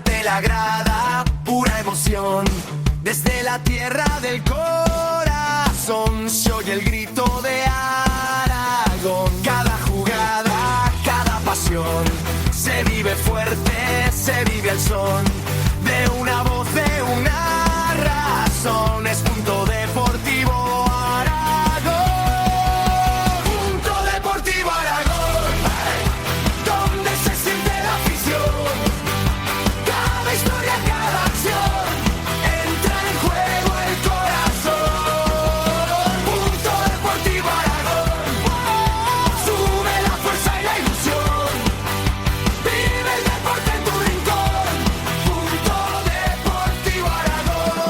late la grada, pura emoción. Desde la tierra del corazón se oye el grito de Aragón. Cada jugada, cada pasión, se vive fuerte, se vive al son de una voz, de una razón. Es Punto Deportivo Aragón. Punto Deportivo Aragón, donde se siente la afición. Cada historia, cada acción, entra en juego el corazón. Punto Deportivo Aragón, sube la fuerza y la ilusión. Vive el deporte en tu rincón. Punto Deportivo Aragón.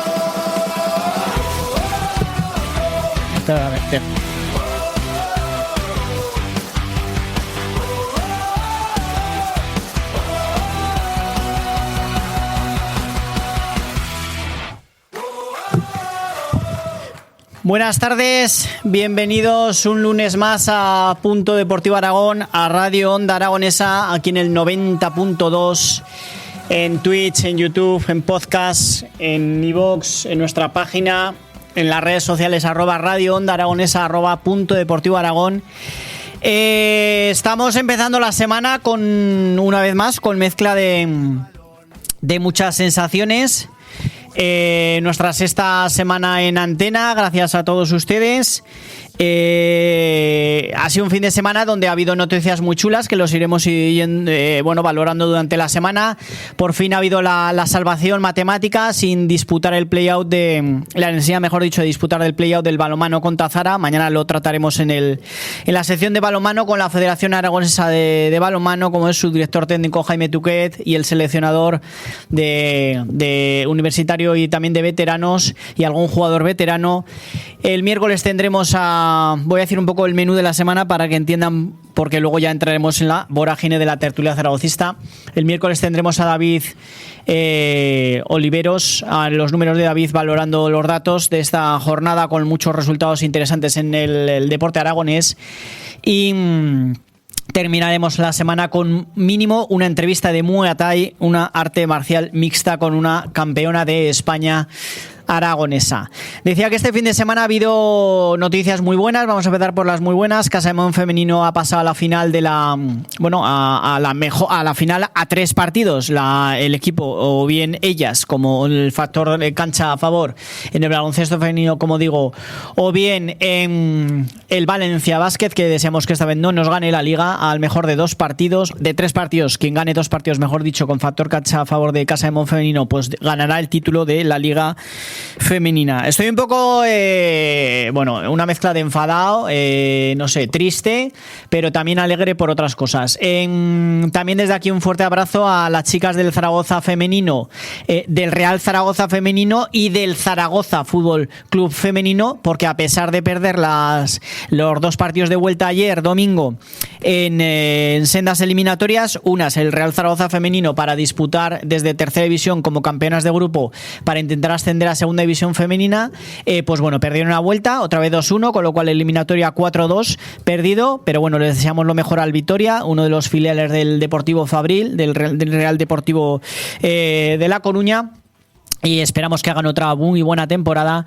Buenas tardes, bienvenidos un lunes más a Punto Deportivo Aragón, a Radio Onda Aragonesa, aquí en el 90.2, en Twitch, en YouTube, en podcast, en iVoox, en nuestra página, en las redes sociales @Radio Onda Aragonesa, @Punto Deportivo Aragón. Estamos empezando la semana con, una vez más, con mezcla de muchas sensaciones. Nuestra sexta semana en antena, gracias a todos ustedes. Ha sido un fin de semana donde ha habido noticias muy chulas que los iremos valorando durante la semana. Por fin ha habido la salvación matemática sin disputar el play-out la necesidad, mejor dicho, de disputar el play-out del balonmano con Tazara. Mañana lo trataremos en la sección de balonmano con la Federación Aragonesa de Balonmano, como es su director técnico Jaime Tuquet y el seleccionador de universitario y también de veteranos y algún jugador veterano. El miércoles tendremos voy a decir un poco el menú de la semana para que entiendan, porque luego ya entraremos en la vorágine de la tertulia zaragocista. El miércoles tendremos a David Oliveros, a los números de David, valorando los datos de esta jornada con muchos resultados interesantes en el deporte aragonés. Y terminaremos la semana con mínimo una entrevista de Muay Thai, una arte marcial mixta con una campeona de España aragonesa. Decía que este fin de semana ha habido noticias muy buenas. Vamos a empezar por las muy buenas. Casa de Mon femenino ha pasado a la final de la final a 3 partidos. El equipo, o bien ellas, como el factor de cancha a favor en el baloncesto femenino, como digo, o bien en el Valencia Basket, que deseamos que esta vez no nos gane la liga, al mejor de 2 partidos, de 3 partidos. Quien gane 2 partidos, mejor dicho, con factor cancha a favor de Casa de Mon femenino, pues ganará el título de la liga femenina. Estoy un poco una mezcla de enfadado, no sé, triste, pero también alegre por otras cosas. También desde aquí un fuerte abrazo a las chicas del Zaragoza femenino, del Real Zaragoza femenino y del Zaragoza Fútbol Club femenino, porque a pesar de perder los 2 partidos de vuelta ayer domingo en sendas eliminatorias, unas el Real Zaragoza femenino para disputar desde tercera división como campeonas de grupo para intentar ascender a segunda división femenina, perdieron una vuelta, otra vez 2-1, con lo cual eliminatoria 4-2 perdido, pero bueno, les deseamos lo mejor al Vitoria, uno de los filiales del Deportivo Fabril, del Real Deportivo de La Coruña. Y esperamos que hagan otra muy buena temporada.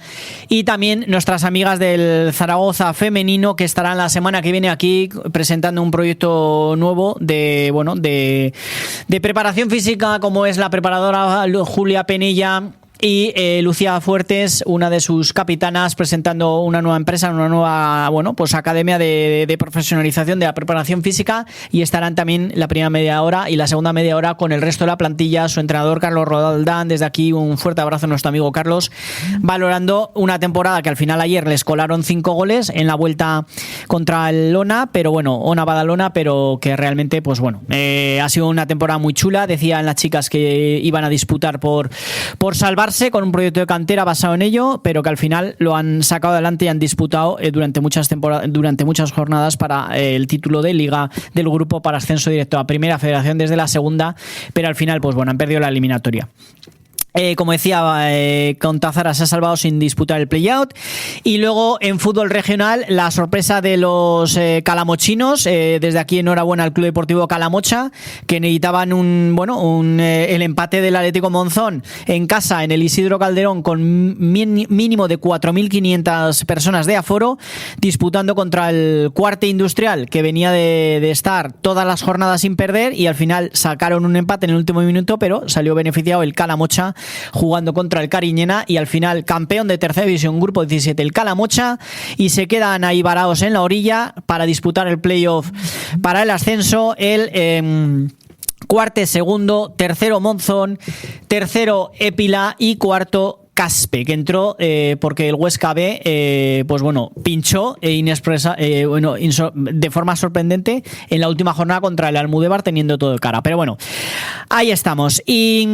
Y también nuestras amigas del Zaragoza femenino, que estarán la semana que viene aquí presentando un proyecto nuevo de preparación física, como es la preparadora Julia Penella y Lucía Fuertes, una de sus capitanas, presentando una nueva empresa, una nueva academia de profesionalización de la preparación física, y estarán también la primera media hora y la segunda media hora con el resto de la plantilla, su entrenador Carlos Rodaldán. Desde aquí un fuerte abrazo a nuestro amigo Carlos, valorando una temporada que al final ayer les colaron 5 goles en la vuelta contra el Ona, pero Ona Badalona, pero que realmente ha sido una temporada muy chula. Decían las chicas que iban a disputar por salvarse con un proyecto de cantera basado en ello, pero que al final lo han sacado adelante y han disputado durante muchas jornadas para el título de liga del grupo para ascenso directo a primera federación desde la segunda, pero al final han perdido la eliminatoria. Como decía, con Tazara se ha salvado sin disputar el play-out. Y luego en fútbol regional, la sorpresa de los calamochinos. Desde aquí enhorabuena al Club Deportivo Calamocha, que necesitaban el empate del Atlético Monzón en casa en el Isidro Calderón con mínimo de 4.500 personas de aforo, disputando contra el Cuarte Industrial, que venía de estar todas las jornadas sin perder, y al final sacaron un empate en el último minuto, pero salió beneficiado el Calamocha jugando contra el Cariñena, y al final campeón de tercera división grupo 17 el Calamocha, y se quedan ahí varados en la orilla para disputar el playoff para el ascenso. El Cuarte segundo, tercero Monzón, tercero Épila y cuarto Caspe, que entró porque el Huesca B pinchó de forma sorprendente en la última jornada contra el Almudévar, teniendo todo de cara. Pero bueno, ahí estamos. Y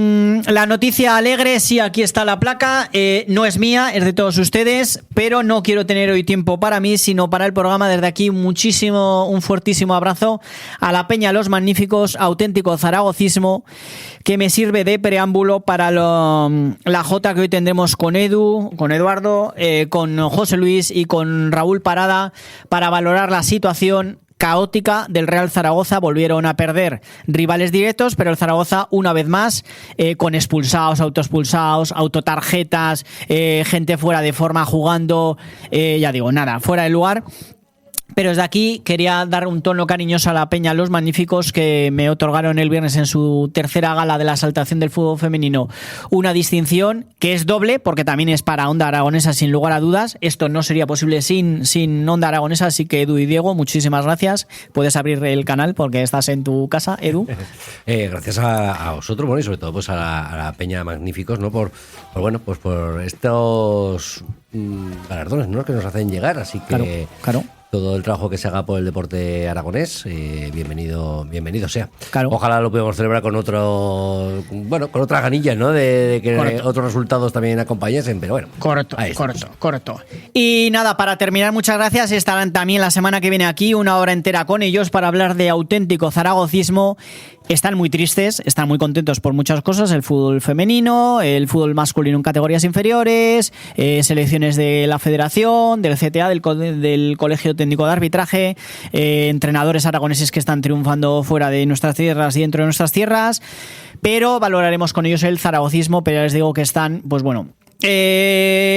la noticia alegre, sí, aquí está la placa, no es mía, es de todos ustedes, pero no quiero tener hoy tiempo para mí, sino para el programa. Desde aquí un fuertísimo abrazo a la Peña Los Magníficos, auténtico zaragocismo, que me sirve de preámbulo para la jota que hoy tendremos con Edu, con Eduardo, con José Luis y con Raúl Parada, para valorar la situación caótica del Real Zaragoza. Volvieron a perder rivales directos, pero el Zaragoza una vez más con expulsados, autoexpulsados, autotarjetas, gente fuera de forma jugando, fuera de lugar. Pero desde aquí quería dar un tono cariñoso a la Peña Los Magníficos, que me otorgaron el viernes en su tercera gala de la exaltación del fútbol femenino una distinción que es doble, porque también es para Onda Aragonesa, sin lugar a dudas. Esto no sería posible sin Onda Aragonesa, así que Edu y Diego, muchísimas gracias. Puedes abrir el canal porque estás en tu casa, Edu. Gracias a vosotros, bueno, y sobre todo pues a la Peña Magníficos, ¿no? por estos galardones, ¿no?, que nos hacen llegar, así que claro. Todo el trabajo que se haga por el deporte aragonés, bienvenido sea. Claro. Ojalá lo podamos celebrar con con otras ganillas, ¿no? De que correcto, otros resultados también acompañasen, pero bueno. Correcto. Y nada, para terminar, muchas gracias. Estarán también la semana que viene aquí una hora entera con ellos para hablar de auténtico zaragocismo. Están muy tristes, están muy contentos por muchas cosas: el fútbol femenino, el fútbol masculino en categorías inferiores, selecciones de la federación, del CTA, del Colegio Técnico de Arbitraje, entrenadores aragoneses que están triunfando fuera de nuestras tierras y dentro de nuestras tierras. Pero valoraremos con ellos el zaragocismo, pero les digo que están,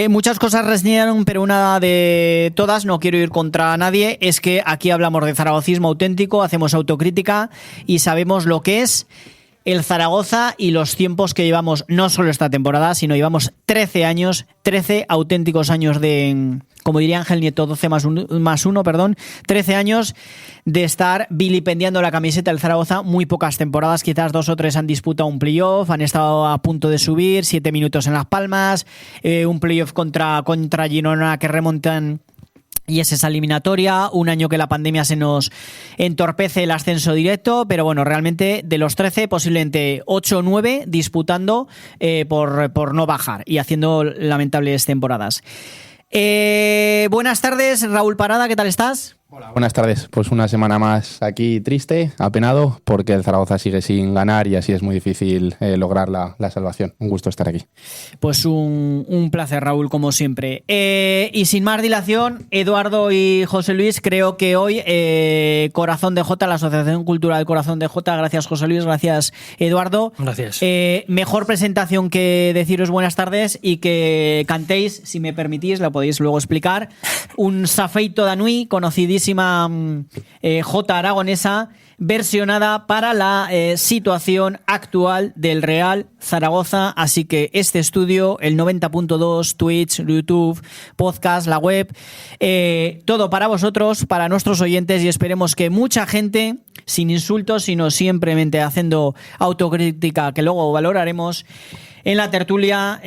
muchas cosas reseñaron, pero una de todas, no quiero ir contra nadie, es que aquí hablamos de zaragocismo auténtico, hacemos autocrítica y sabemos lo que es el Zaragoza y los tiempos que llevamos, no solo esta temporada, sino llevamos 13 auténticos años de, como diría Ángel Nieto, 12 más 1, 13 años de estar vilipendiando la camiseta del Zaragoza. Muy pocas temporadas, quizás 2 o 3 han disputado un playoff, han estado a punto de subir, 7 minutos en Las Palmas, un playoff contra Girona que remontan, y es esa eliminatoria, un año que la pandemia se nos entorpece el ascenso directo, pero bueno, realmente de los 13, posiblemente 8 o 9 disputando por no bajar y haciendo lamentables temporadas. Buenas tardes, Raúl Parada, ¿qué tal estás? Hola, buenas tardes. Pues una semana más aquí triste, apenado, porque el Zaragoza sigue sin ganar y así es muy difícil lograr la salvación. Un gusto estar aquí. Pues un placer, Raúl, como siempre. Y sin más dilación, Eduardo y José Luis, creo que hoy Corazón de Jota, la Asociación Cultural Corazón de Jota, gracias José Luis, gracias Eduardo. Gracias. Mejor presentación que deciros buenas tardes y que cantéis, si me permitís, lo podéis luego explicar, un Safeito Danui, conocidísimo jota aragonesa, versionada para la situación actual del Real Zaragoza. Así que este estudio, el 90.2, Twitch, YouTube, podcast, la web, todo para vosotros, para nuestros oyentes, y esperemos que mucha gente, sin insultos, sino simplemente haciendo autocrítica, que luego valoraremos en la tertulia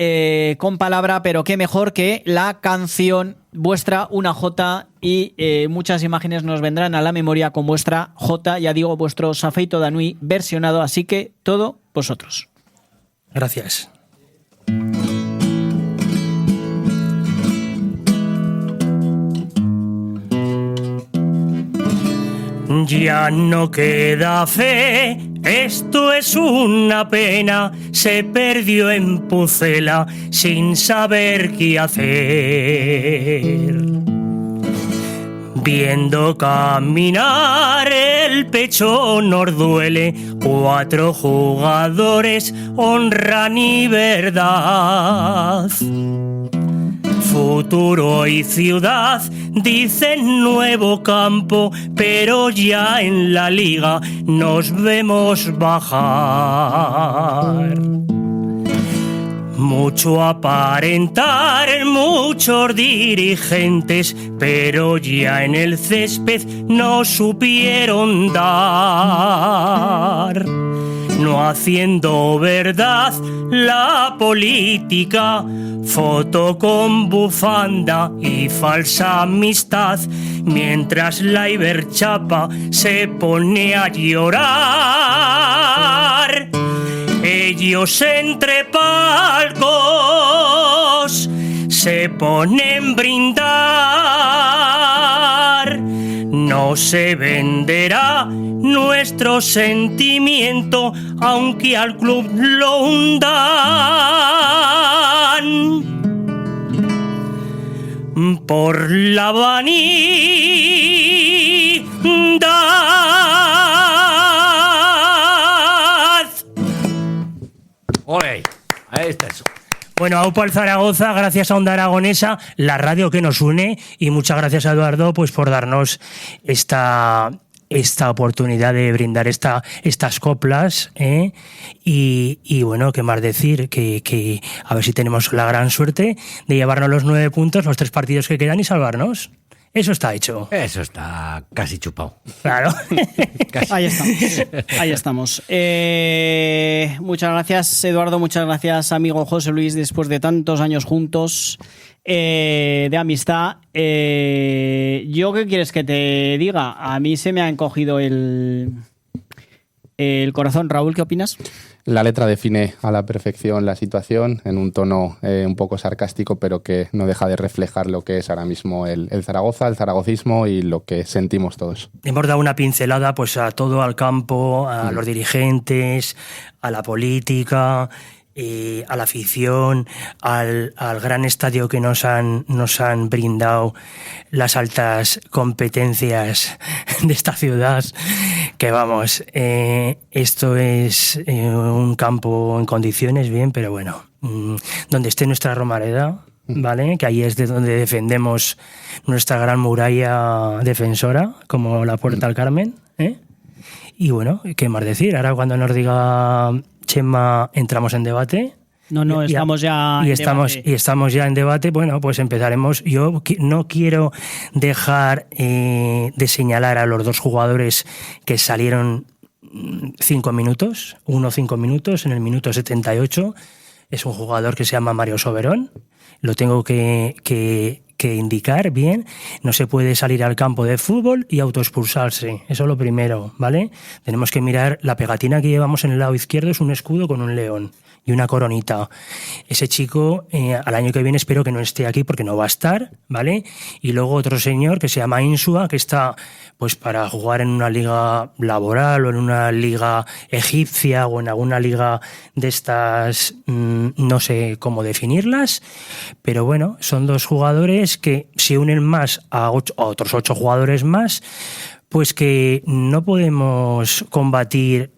con palabra, pero qué mejor que la canción vuestra, una jota, y muchas imágenes nos vendrán a la memoria con vuestra jota, ya digo, vuestro Safeito Danui versionado, así que todo vosotros. Gracias. Ya no queda fe Esto es una pena, se perdió en Pucela sin saber qué hacer. Viendo caminar el pecho nos duele, 4 jugadores, honra ni verdad. Futuro y ciudad, dicen nuevo campo, pero ya en la liga nos vemos bajar. Mucho aparentar, muchos dirigentes, pero ya en el césped no supieron dar. No haciendo verdad la política, foto con bufanda y falsa amistad, mientras la Iberchapa se pone a llorar. Ellos entre palcos se ponen a brindar. No se venderá nuestro sentimiento, aunque al club lo hundan. Por la vanidad. ¡Ole! Ahí está eso. Bueno, aupa al Zaragoza, gracias a Onda Aragonesa, la radio que nos une, y muchas gracias a Eduardo pues por darnos esta oportunidad de brindar estas coplas, ¿eh? Y bueno, qué más decir, que a ver si tenemos la gran suerte de llevarnos los 9 puntos, los 3 partidos que quedan y salvarnos. Eso está hecho. Eso está casi chupado. Claro. Ahí estamos. Muchas gracias, Eduardo. Muchas gracias, amigo José Luis, después de tantos años juntos de amistad. ¿Yo qué quieres que te diga? A mí se me ha encogido el corazón. Raúl, ¿qué opinas? La letra define a la perfección la situación en un tono un poco sarcástico, pero que no deja de reflejar lo que es ahora mismo el Zaragoza, el zaragocismo y lo que sentimos todos. Hemos dado una pincelada pues a todo, al campo, a los dirigentes, a la política, a la afición, al gran estadio que nos han brindado las altas competencias de esta ciudad, que vamos, esto es un campo en condiciones, bien, pero bueno, donde esté nuestra Romareda, ¿vale? Que ahí es de donde defendemos nuestra gran muralla defensora, como la Puerta del Carmen, ¿eh? Y bueno, ¿qué más decir? Ahora cuando nos diga Chema, entramos en debate. No, estamos ya en debate. Y estamos ya en debate. Bueno, pues empezaremos. Yo no quiero dejar de señalar a los 2 jugadores que salieron 5 minutos. 5 minutos en el minuto 78. Es un jugador que se llama Mario Soberón. Lo tengo que indicar bien. No se puede salir al campo de fútbol y autoexpulsarse. Eso es lo primero, ¿vale? Tenemos que mirar la pegatina que llevamos en el lado izquierdo, es un escudo con un león y una coronita. Ese chico al año que viene espero que no esté aquí porque no va a estar, ¿vale? Y luego otro señor que se llama Insua, que está pues para jugar en una liga laboral o en una liga egipcia o en alguna liga de estas, no sé cómo definirlas, pero bueno, son 2 jugadores que se unen más a otros 8 jugadores más, pues que no podemos combatir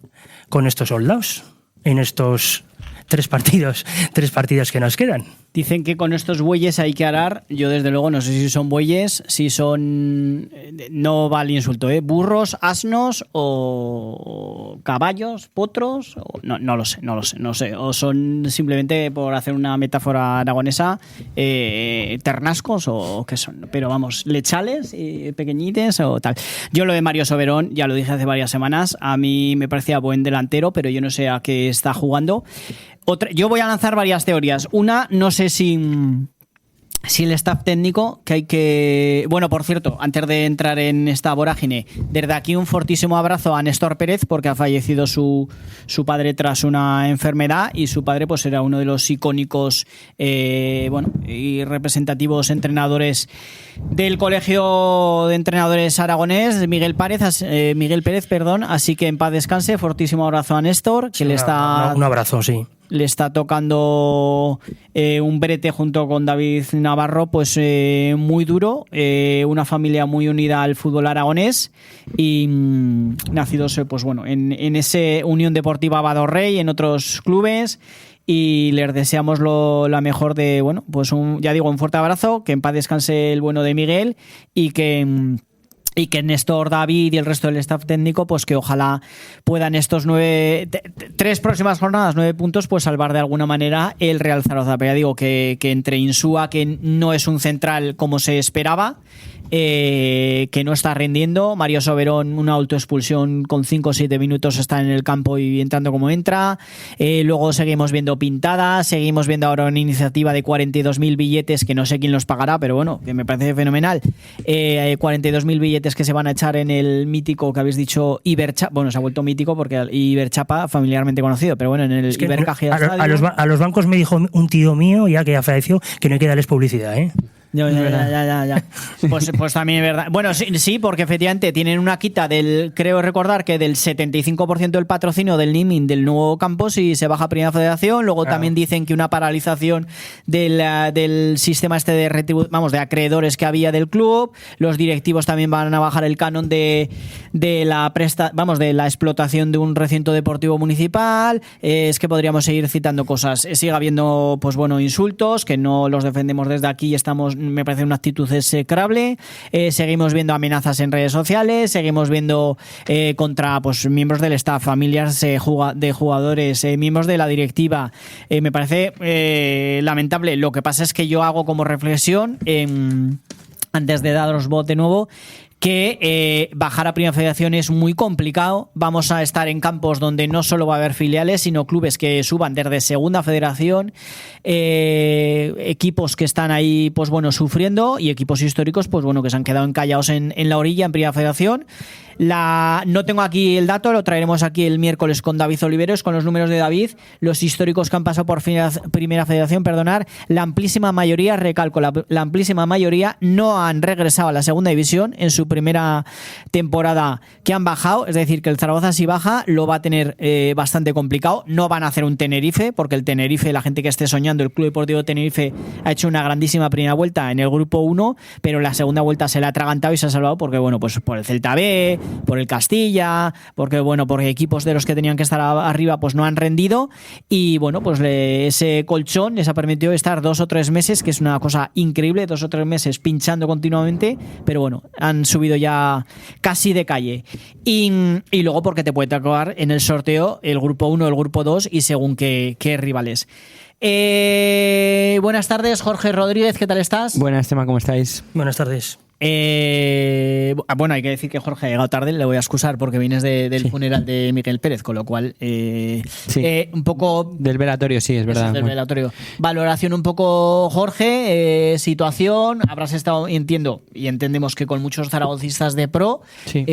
con estos soldados en estos 3 partidos que nos quedan. Dicen que con estos bueyes hay que arar. Yo desde luego no sé si son bueyes, si son, no vale insulto, burros, asnos o caballos, potros, o no lo sé, o son simplemente, por hacer una metáfora aragonesa, ternascos o qué son, pero vamos, lechales, pequeñites o tal. Yo lo de Mario Soberón, ya lo dije hace varias semanas, a mí me parecía buen delantero, pero yo no sé a qué está jugando. Yo voy a lanzar varias teorías. Una, no sé si si el staff técnico, que hay que... Bueno, por cierto, antes de entrar en esta vorágine, desde aquí un fortísimo abrazo a Néstor Pérez, porque ha fallecido su padre tras una enfermedad, y su padre pues era uno de los icónicos y representativos entrenadores del Colegio de Entrenadores Aragonés, Miguel Pérez, así que en paz descanse. Fortísimo abrazo a Néstor, que Sí, un abrazo, sí. Le está tocando un brete junto con David Navarro, pues muy duro, una familia muy unida al fútbol aragonés, y nacidos pues bueno en ese Unión Deportiva Badorrey, en otros clubes, y les deseamos la mejor de, bueno, pues un fuerte abrazo, que en paz descanse el bueno de Miguel, y que Néstor, David y el resto del staff técnico, pues que ojalá puedan estos 3 próximas jornadas, 9 puntos, pues salvar de alguna manera el Real Zaragoza. Pero ya digo que entre Insúa, que no es un central como se esperaba, que no está rindiendo, Mario Soberón, una autoexpulsión con 5 o 7 minutos, está en el campo y entrando como entra. Luego seguimos viendo pintadas, seguimos viendo ahora una iniciativa de 42.000 billetes, que no sé quién los pagará, pero bueno, que me parece fenomenal. 42.000 billetes que se van a echar en el mítico que habéis dicho Iberchapa. Bueno, se ha vuelto mítico porque Iberchapa, familiarmente conocido, pero bueno, en el Ibercaja a los bancos me dijo un tío mío, ya que ya falleció, que no hay que darles publicidad, ¿eh? Ya. Pues también es verdad. Bueno, sí, porque efectivamente tienen una quita creo recordar que del 75% del patrocinio del naming del nuevo campo si se baja a Primera Federación. Luego también dicen que una paralización del sistema este de acreedores que había del club. Los directivos también van a bajar el canon de la explotación de un recinto deportivo municipal. Es que podríamos seguir citando cosas. Sigue habiendo, pues bueno, insultos que no los defendemos desde aquí y estamos, me parece una actitud execrable. Seguimos viendo amenazas en redes sociales, seguimos viendo contra pues miembros del staff, familias de jugadores, miembros de la directiva. Me parece lamentable. Lo que pasa es que yo hago como reflexión, antes de daros voz de nuevo, que bajar a Primera Federación es muy complicado. Vamos a estar en campos donde no solo va a haber filiales, sino clubes que suban desde Segunda Federación, equipos que están ahí pues bueno sufriendo, y equipos históricos pues bueno que se han quedado encallados en la orilla en Primera Federación. No tengo aquí el dato, lo traeremos aquí el miércoles con David Oliveros, con los números de David, los históricos que han pasado por Primera Federación, la amplísima mayoría, recalco, la amplísima mayoría no han regresado a la segunda división en su primera temporada que han bajado. Es decir, que el Zaragoza, si baja, lo va a tener bastante complicado. No van a hacer un Tenerife, porque el Tenerife, la gente que esté soñando, el Club Deportivo Tenerife ha hecho una grandísima primera vuelta en el grupo 1, pero la segunda vuelta se la ha atragantado y se ha salvado porque bueno, pues por el Celta B, por el Castilla, porque equipos de los que tenían que estar arriba pues no han rendido, y bueno, pues ese colchón les ha permitido estar 2 o 3 meses, que es una cosa increíble, 2 o 3 meses pinchando continuamente, pero bueno, han subido ya casi de calle. Y luego porque te puede tocar en el sorteo el grupo 1, el grupo 2 y según qué rivales. Buenas tardes, Jorge Rodríguez, ¿qué tal estás? Buenas, Tema, ¿cómo estáis? Buenas tardes. Bueno, hay que decir que Jorge ha llegado tarde, le voy a excusar porque vienes del funeral de Miguel Pérez, con lo cual un poco del velatorio, sí, es verdad. Del velatorio. Valoración un poco, Jorge, situación, habrás estado, entiendo y entendemos que con muchos zaragocistas de pro, sí.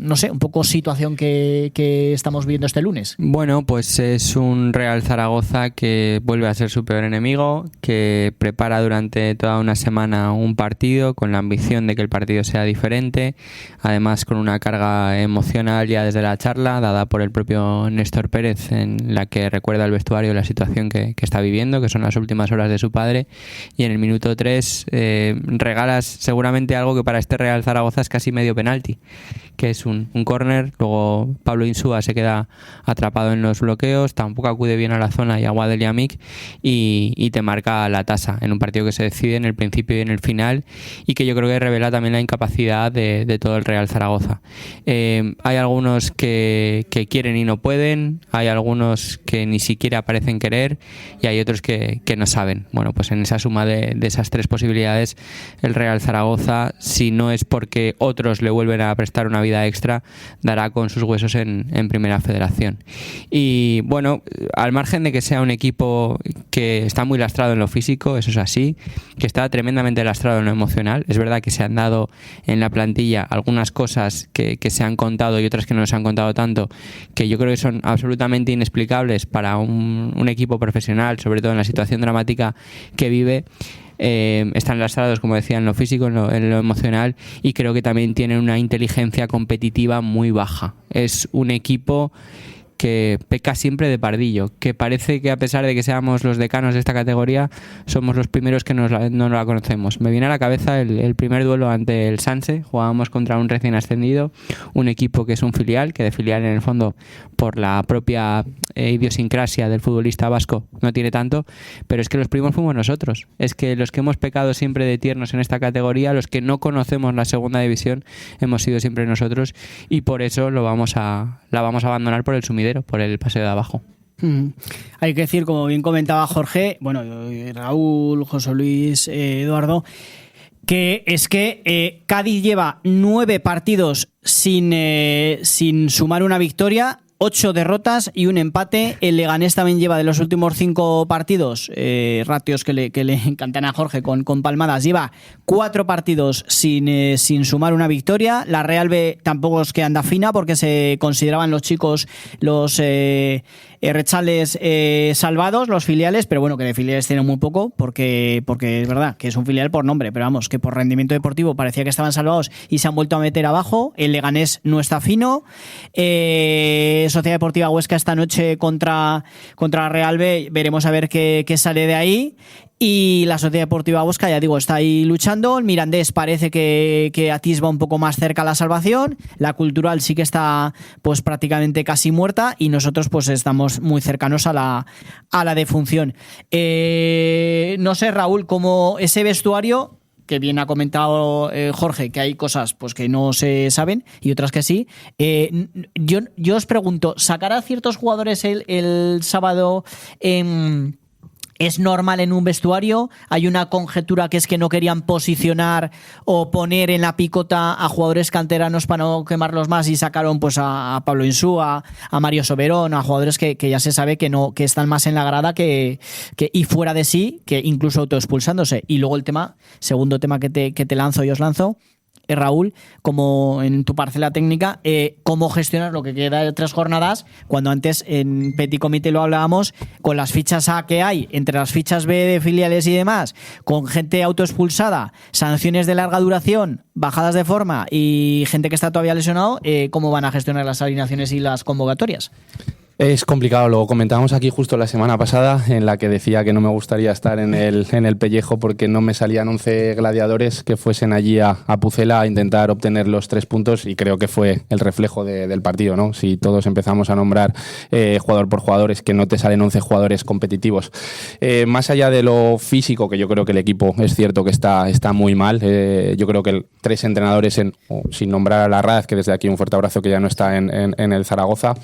No sé, un poco situación que estamos viendo este lunes. Bueno, pues es un Real Zaragoza que vuelve a ser su peor enemigo, que prepara durante toda una semana un partido con la ambición de que el partido sea diferente, además con una carga emocional ya desde la charla dada por el propio Néstor Pérez, en la que recuerda al vestuario la situación que está viviendo, que son las últimas horas de su padre, y en el minuto 3 regalas seguramente algo que para este Real Zaragoza es casi medio penalti, que es un córner. Luego Pablo Insúa se queda atrapado en los bloqueos, tampoco acude bien a la zona y a Guadel Yamik, y te marca la tasa en un partido que se decide en el principio y en el final, y que yo creo que revela también la incapacidad de todo el Real Zaragoza. Hay algunos que quieren y no pueden, hay algunos que ni siquiera parecen querer y hay otros que no saben. Bueno, pues en esa suma de esas tres posibilidades, el Real Zaragoza, si no es porque otros le vuelven a prestar una vida extra, dará con sus huesos en Primera Federación. Y bueno, al margen de que sea un equipo que está muy lastrado en lo físico, eso es así, que está tremendamente lastrado en lo emocional. Es verdad que se han dado en la plantilla algunas cosas que se han contado y otras que no se han contado tanto, que yo creo que son absolutamente inexplicables para un equipo profesional, sobre todo en la situación dramática que vive. Están lastrados, como decía, en lo físico, en lo emocional, y creo que también tienen una inteligencia competitiva muy baja. Es un equipo que peca siempre de pardillo, que parece que a pesar de que seamos los decanos de esta categoría, somos los primeros que no la conocemos. Me viene a la cabeza el primer duelo ante el Sanse. Jugábamos contra un recién ascendido, un equipo que es un filial, que de filial en el fondo por la propia idiosincrasia del futbolista vasco no tiene tanto, pero es que los primos fuimos nosotros. Es que los que hemos pecado siempre de tiernos en esta categoría, los que no conocemos la segunda división, hemos sido siempre nosotros, y por eso la vamos a abandonar por el sumidero, por el paseo de abajo. Hay que decir, como bien comentaba Jorge, bueno, Raúl, José Luis, Eduardo, que es que Cádiz lleva 9 partidos sin sumar una victoria, 8 derrotas y un empate. El Leganés también lleva, de los últimos 5 partidos, ratios que le encantan a Jorge con palmadas, lleva 4 partidos sin sumar una victoria. La Real B tampoco es que anda fina, porque se consideraban los chicos los rechales salvados, los filiales, pero bueno, que de filiales tienen muy poco, porque es verdad que es un filial por nombre, pero vamos, que por rendimiento deportivo parecía que estaban salvados y se han vuelto a meter abajo. El Leganés no está fino. Sociedad Deportiva Huesca esta noche contra la Real B, veremos a ver qué sale de ahí. Y la Sociedad Deportiva Huesca, ya digo, está ahí luchando. El Mirandés parece que atisba un poco más cerca la salvación. La Cultural sí que está pues prácticamente casi muerta, y nosotros pues estamos muy cercanos a la defunción. No sé, Raúl, cómo ese vestuario, que bien ha comentado Jorge, que hay cosas pues que no se saben y otras que sí. Yo os pregunto, ¿sacar a ciertos jugadores el sábado es normal en un vestuario? Hay una conjetura, que es que no querían posicionar o poner en la picota a jugadores canteranos para no quemarlos más, y sacaron pues a Pablo Insúa, a Mario Soberón, a jugadores que ya se sabe que están más en la grada que y fuera de sí, que incluso autoexpulsándose. Y luego el segundo tema que te lanzo y os lanzo, Raúl, como en tu parcela técnica, cómo gestionar lo que queda de 3 jornadas, cuando antes en Petit Comité lo hablábamos, con las fichas A que hay, entre las fichas B de filiales y demás, con gente autoexpulsada, sanciones de larga duración, bajadas de forma y gente que está todavía lesionado, ¿cómo van a gestionar las alineaciones y las convocatorias? Es complicado, lo comentábamos aquí justo la semana pasada, en la que decía que no me gustaría estar en el pellejo porque no me salían 11 gladiadores que fuesen allí a Pucela a intentar obtener los 3 puntos, y creo que fue el reflejo del partido, ¿no? Si todos empezamos a nombrar jugador por jugador, es que no te salen 11 jugadores competitivos. Más allá de lo físico, que yo creo que el equipo es cierto que está muy mal, yo creo que 3 entrenadores, sin nombrar a Larraz, que desde aquí un fuerte abrazo, que ya no está en el Zaragoza,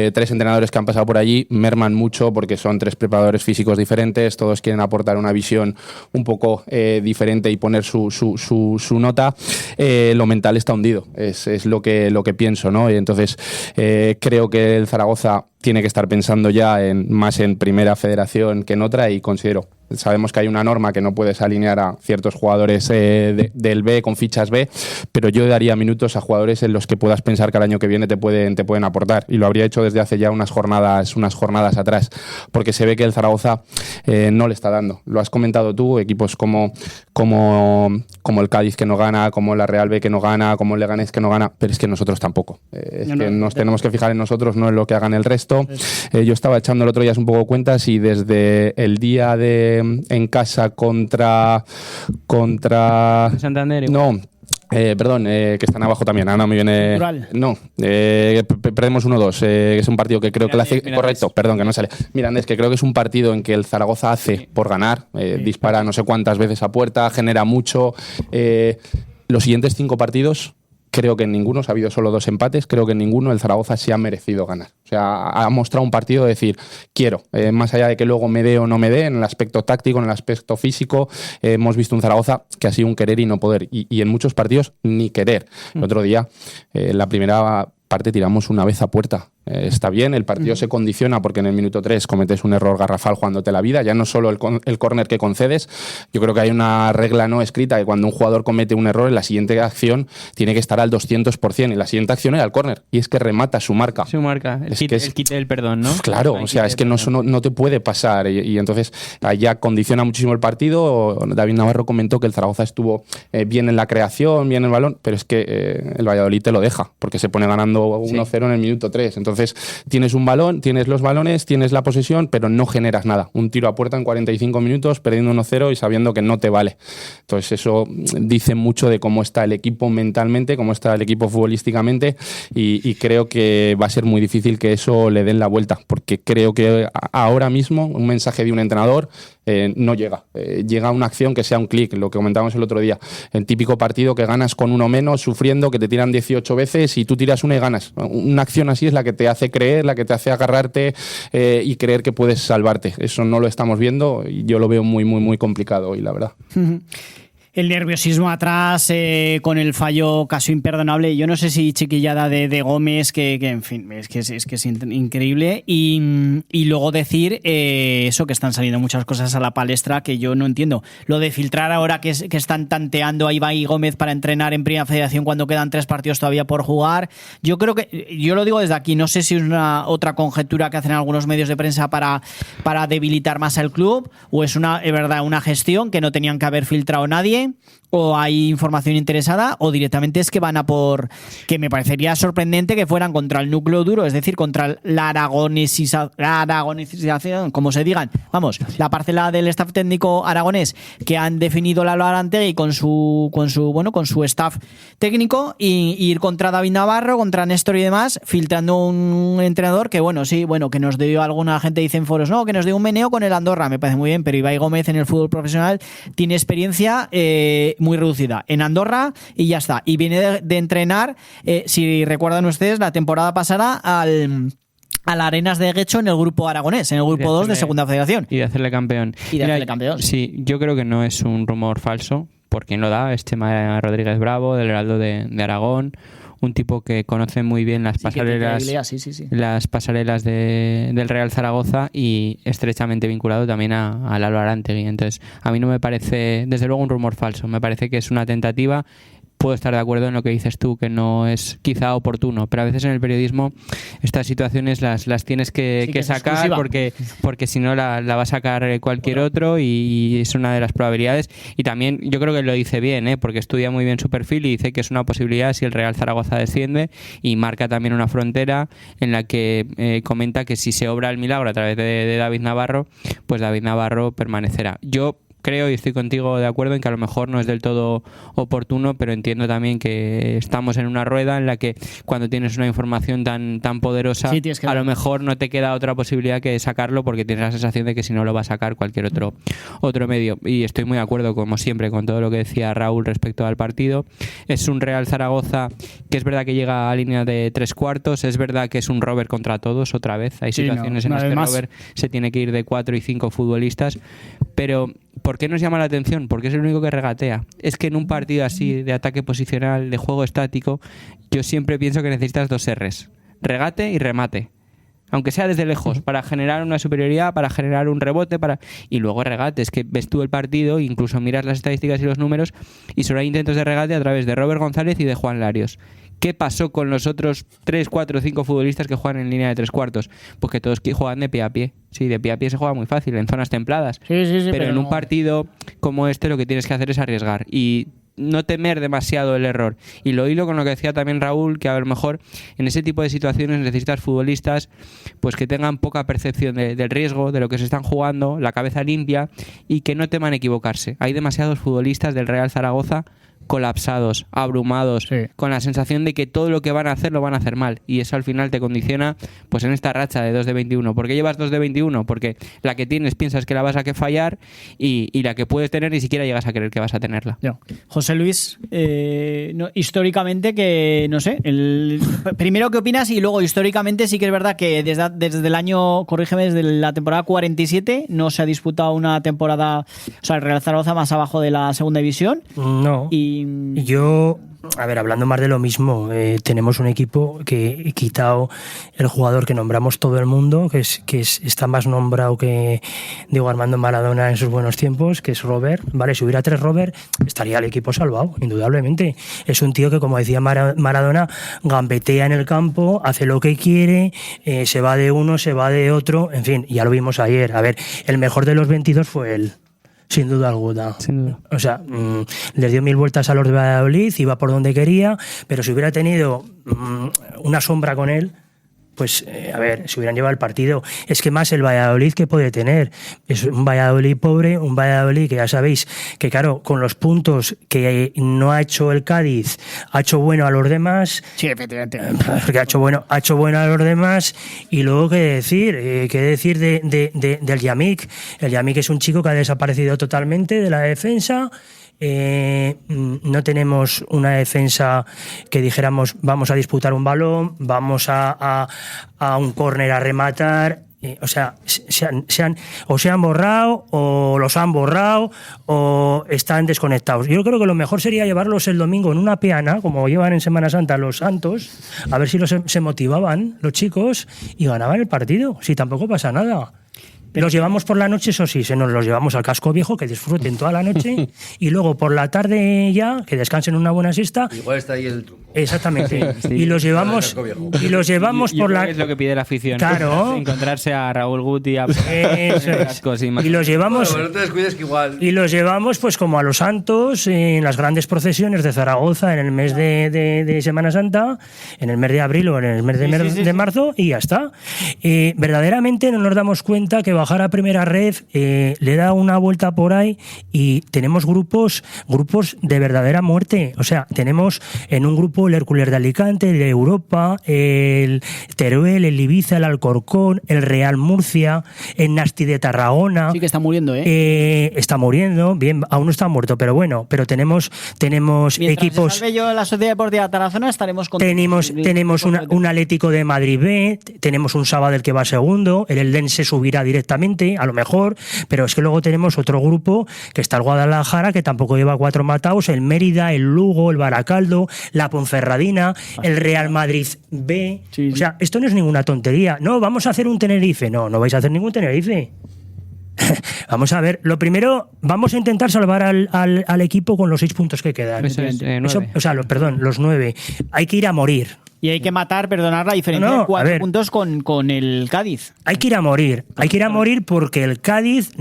3 entrenadores que han pasado por allí merman mucho, porque son 3 preparadores físicos diferentes, todos quieren aportar una visión un poco diferente y poner su nota. Lo mental está hundido, es lo que pienso, ¿no? Y entonces creo que el Zaragoza tiene que estar pensando ya más en Primera Federación que en otra, y sabemos que hay una norma que no puedes alinear a ciertos jugadores del B con fichas B, pero yo daría minutos a jugadores en los que puedas pensar que al año que viene te pueden aportar, y lo habría hecho desde hace ya unas jornadas atrás, porque se ve que el Zaragoza no le está dando. Lo has comentado tú, equipos como el Cádiz, que no gana, como la Real B, que no gana, como el Leganés, que no gana, pero es que nosotros tampoco. Nos tenemos que fijar en nosotros, no en lo que hagan el resto. Yo estaba echando el otro día un poco cuentas, y desde el día en casa contra Santander, no, Perdón, que están abajo también. Ahora me viene. Cultural. No, perdemos 1-2. Que es un partido que creo que le hace. Mirandés. Correcto, perdón, que no sale. Mirandés, que creo que es un partido en que el Zaragoza hace por ganar. Dispara no sé cuántas veces a puerta, genera mucho. Los siguientes 5 partidos. Creo que en ninguno, ha habido solo 2 empates, creo que en ninguno el Zaragoza se ha merecido ganar. O sea, ha mostrado un partido de decir, quiero, más allá de que luego me dé o no me dé, en el aspecto táctico, en el aspecto físico, hemos visto un Zaragoza que ha sido un querer y no poder. Y en muchos partidos, ni querer. El otro día, la primera parte tiramos una vez a puerta. Está bien, el partido se condiciona porque en el minuto 3 cometes un error garrafal jugándote la vida, ya no solo el córner que concedes. Yo creo que hay una regla no escrita que cuando un jugador comete un error, en la siguiente acción tiene que estar al 200%, y la siguiente acción era el córner, y es que remata su marca. Su marca, el quite del perdón, ¿no? Claro, o sea, es que no te puede pasar, y entonces allá condiciona muchísimo el partido. David Navarro comentó que el Zaragoza estuvo bien en la creación, bien en el balón, pero es que el Valladolid te lo deja, porque se pone ganando 1-0 en el minuto 3. Entonces tienes un balón, tienes los balones, tienes la posesión, pero no generas nada. Un tiro a puerta en 45 minutos, perdiendo 1-0 y sabiendo que no te vale. Entonces eso dice mucho de cómo está el equipo mentalmente, cómo está el equipo futbolísticamente, y creo que va a ser muy difícil que eso le den la vuelta, porque creo que ahora mismo un mensaje de un entrenador no llega. Llega una acción que sea un clic, lo que comentábamos el otro día. El típico partido que ganas con uno menos, sufriendo, que te tiran 18 veces y tú tiras una y ganas. Una acción así es la que te hace creer, la que te hace agarrarte y creer que puedes salvarte. Eso no lo estamos viendo y yo lo veo muy, muy, muy complicado hoy, la verdad. El nerviosismo atrás, con el fallo casi imperdonable. Yo no sé si chiquillada de Gómez, que en fin, es que es increíble. Y luego decir eso, que están saliendo muchas cosas a la palestra que yo no entiendo. Lo de filtrar ahora que están tanteando a Ibai Gómez para entrenar en Primera Federación cuando quedan 3 partidos todavía por jugar. Yo creo que, yo lo digo desde aquí, no sé si es una otra conjetura que hacen algunos medios de prensa para debilitar más al club, o es verdad una gestión que no tenían que haber filtrado nadie, o hay información interesada, o directamente es que van a por, que me parecería sorprendente que fueran contra el núcleo duro, es decir, contra la aragonesización, como se digan, vamos, la parcela del staff técnico aragonés que han definido la Arantegui con su staff técnico, y ir contra David Navarro, contra Néstor y demás, filtrando un entrenador que que nos dio, alguna gente dice en foros, no, que nos dio un meneo con el Andorra, me parece muy bien, pero Ibai Gómez en el fútbol profesional tiene experiencia muy reducida en Andorra y ya está, y viene de entrenar, si recuerdan ustedes, la temporada pasada al Arenas de Guecho en el grupo aragonés, en el grupo 2 de Segunda Federación. Y de hacerle campeón. Sí, yo creo que no es un rumor falso, por quien lo da, es Chema Rodríguez Bravo, del Heraldo de Aragón, un tipo que conoce muy bien las pasarelas, las pasarelas del Real Zaragoza, y estrechamente vinculado también al Álvaro Arantegui. Entonces, a mí no me parece, desde luego, un rumor falso. Me parece que es una tentativa. Puedo estar de acuerdo en lo que dices tú, que no es quizá oportuno, pero a veces en el periodismo estas situaciones las tienes que sacar, porque si no la va a sacar cualquier otro, y es una de las probabilidades. Y también yo creo que lo dice bien, porque estudia muy bien su perfil y dice que es una posibilidad si el Real Zaragoza desciende, y marca también una frontera en la que comenta que si se obra el milagro a través de David Navarro, pues David Navarro permanecerá. Yo creo, y estoy contigo de acuerdo en que a lo mejor no es del todo oportuno, pero entiendo también que estamos en una rueda en la que cuando tienes una información tan poderosa, a lo mejor no te queda otra posibilidad que sacarlo, porque tienes la sensación de que si no lo va a sacar cualquier otro medio. Y estoy muy de acuerdo, como siempre, con todo lo que decía Raúl respecto al partido. Es un Real Zaragoza que es verdad que llega a línea de 3/4, es verdad que es un Robert contra todos otra vez. Hay situaciones en las que Robert se tiene que ir de 4 y 5 futbolistas, pero ¿por qué nos llama la atención? Porque es el único que regatea. Es que en un partido así de ataque posicional, de juego estático, yo siempre pienso que necesitas 2 R's: regate y remate. Aunque sea desde lejos, para generar una superioridad, para generar un rebote, y luego regate. Es que ves tú el partido, incluso miras las estadísticas y los números, y solo hay intentos de regate a través de Robert González y de Juan Larios. ¿Qué pasó con los otros 3, 4, 5 futbolistas que juegan en línea de 3/4? Pues que todos juegan de pie a pie. Sí, de pie a pie se juega muy fácil, en zonas templadas. Sí, pero en un partido como este lo que tienes que hacer es arriesgar y no temer demasiado el error. Y lo hilo con lo que decía también Raúl, que a lo mejor en ese tipo de situaciones necesitas futbolistas pues que tengan poca percepción del riesgo, de lo que se están jugando, la cabeza limpia, y que no teman equivocarse. Hay demasiados futbolistas del Real Zaragoza colapsados, abrumados, Sí. con la sensación de que todo lo que van a hacer lo van a hacer mal, y eso al final te condiciona pues en esta racha de 2 de 21. ¿Por qué llevas 2 de 21? Porque la que tienes piensas que la vas a que fallar, y la que puedes tener ni siquiera llegas a creer que vas a tenerla. José Luis, históricamente que, no sé, primero qué opinas y luego históricamente sí que es verdad que desde el año, corrígeme, desde la temporada 47 no se ha disputado una temporada, o sea, el Real Zaragoza más abajo de la segunda división. No. Y Yo, a ver, hablando más de lo mismo, tenemos un equipo que he quitado el jugador que nombramos todo el mundo, que está más nombrado que Diego Armando Maradona en sus buenos tiempos, que es Robert. Vale, si hubiera 3 Robert, estaría el equipo salvado, indudablemente. Es un tío que, como decía Maradona, gambetea en el campo, hace lo que quiere, se va de uno, se va de otro, en fin, ya lo vimos ayer. A ver, el mejor de los 22 fue él. Sin duda alguna. Sin duda. O sea, les dio 1000 vueltas a los de Valladolid, iba por donde quería, pero si hubiera tenido una sombra con él, pues, a ver, si hubieran llevado el partido. Es que más el Valladolid que puede tener. Es un Valladolid pobre, un Valladolid que ya sabéis que, claro, con los puntos que no ha hecho el Cádiz, ha hecho bueno a los demás. sí, efectivamente. Porque ha hecho bueno a los demás. Y luego, ¿qué decir del Yamik? El Yamik es un chico que ha desaparecido totalmente de la defensa. No tenemos una defensa que dijéramos vamos a disputar un balón, vamos a un córner a rematar. O sea, se han borrado, o los han borrado, o están desconectados. Yo creo que lo mejor sería llevarlos el domingo en una peana, como llevan en Semana Santa los santos, a ver si se motivaban los chicos y ganaban el partido, si tampoco pasa nada. Los llevamos por la noche, eso sí, nos los llevamos al casco viejo, que disfruten toda la noche, y luego por la tarde ya, que descansen una buena siesta. Igual está ahí el truco. Exactamente. Sí. Y los llevamos Yo por creo la... que es lo que pide la afición. Claro. Encontrarse a Raúl Guti, a Eso es. cascos Y los llevamos... Bueno, no te descuides que igual. Y los llevamos pues como a los santos en las grandes procesiones de Zaragoza en el mes de Semana Santa, en el mes de abril o en el mes de marzo, y ya está. Verdaderamente no nos damos cuenta que bajar a primera red le da una vuelta por ahí y tenemos grupos de verdadera muerte. O sea, tenemos en un grupo el Hércules de Alicante, el de Europa, el Teruel, el Ibiza, el Alcorcón, el Real Murcia, el Nasti de Tarragona. Sí que está muriendo, Está muriendo, bien, aún no está muerto, pero bueno, pero tenemos Mientras equipos. se salve yo la Sociedad Deportiva Tarazona, estaremos con Tenemos un Atlético de Madrid B, tenemos un Sabadell que va segundo, el Eldense subirá directamente, a lo mejor, pero es que luego tenemos otro grupo que está el Guadalajara, que tampoco lleva 4 matados, el Mérida, el Lugo, el Baracaldo, la Ponferradina, el Real Madrid B. Sí. O sea, esto no es ninguna tontería. No, vamos a hacer un Tenerife. No vais a hacer ningún Tenerife. Vamos a ver, lo primero, vamos a intentar salvar al equipo con los 6 puntos que quedan. Eso es, 9. Los 9. Hay que ir a morir. Y hay que perdonar la diferencia de 4 puntos con el Cádiz. Hay que ir a morir. Hay que ir a morir porque el Cádiz,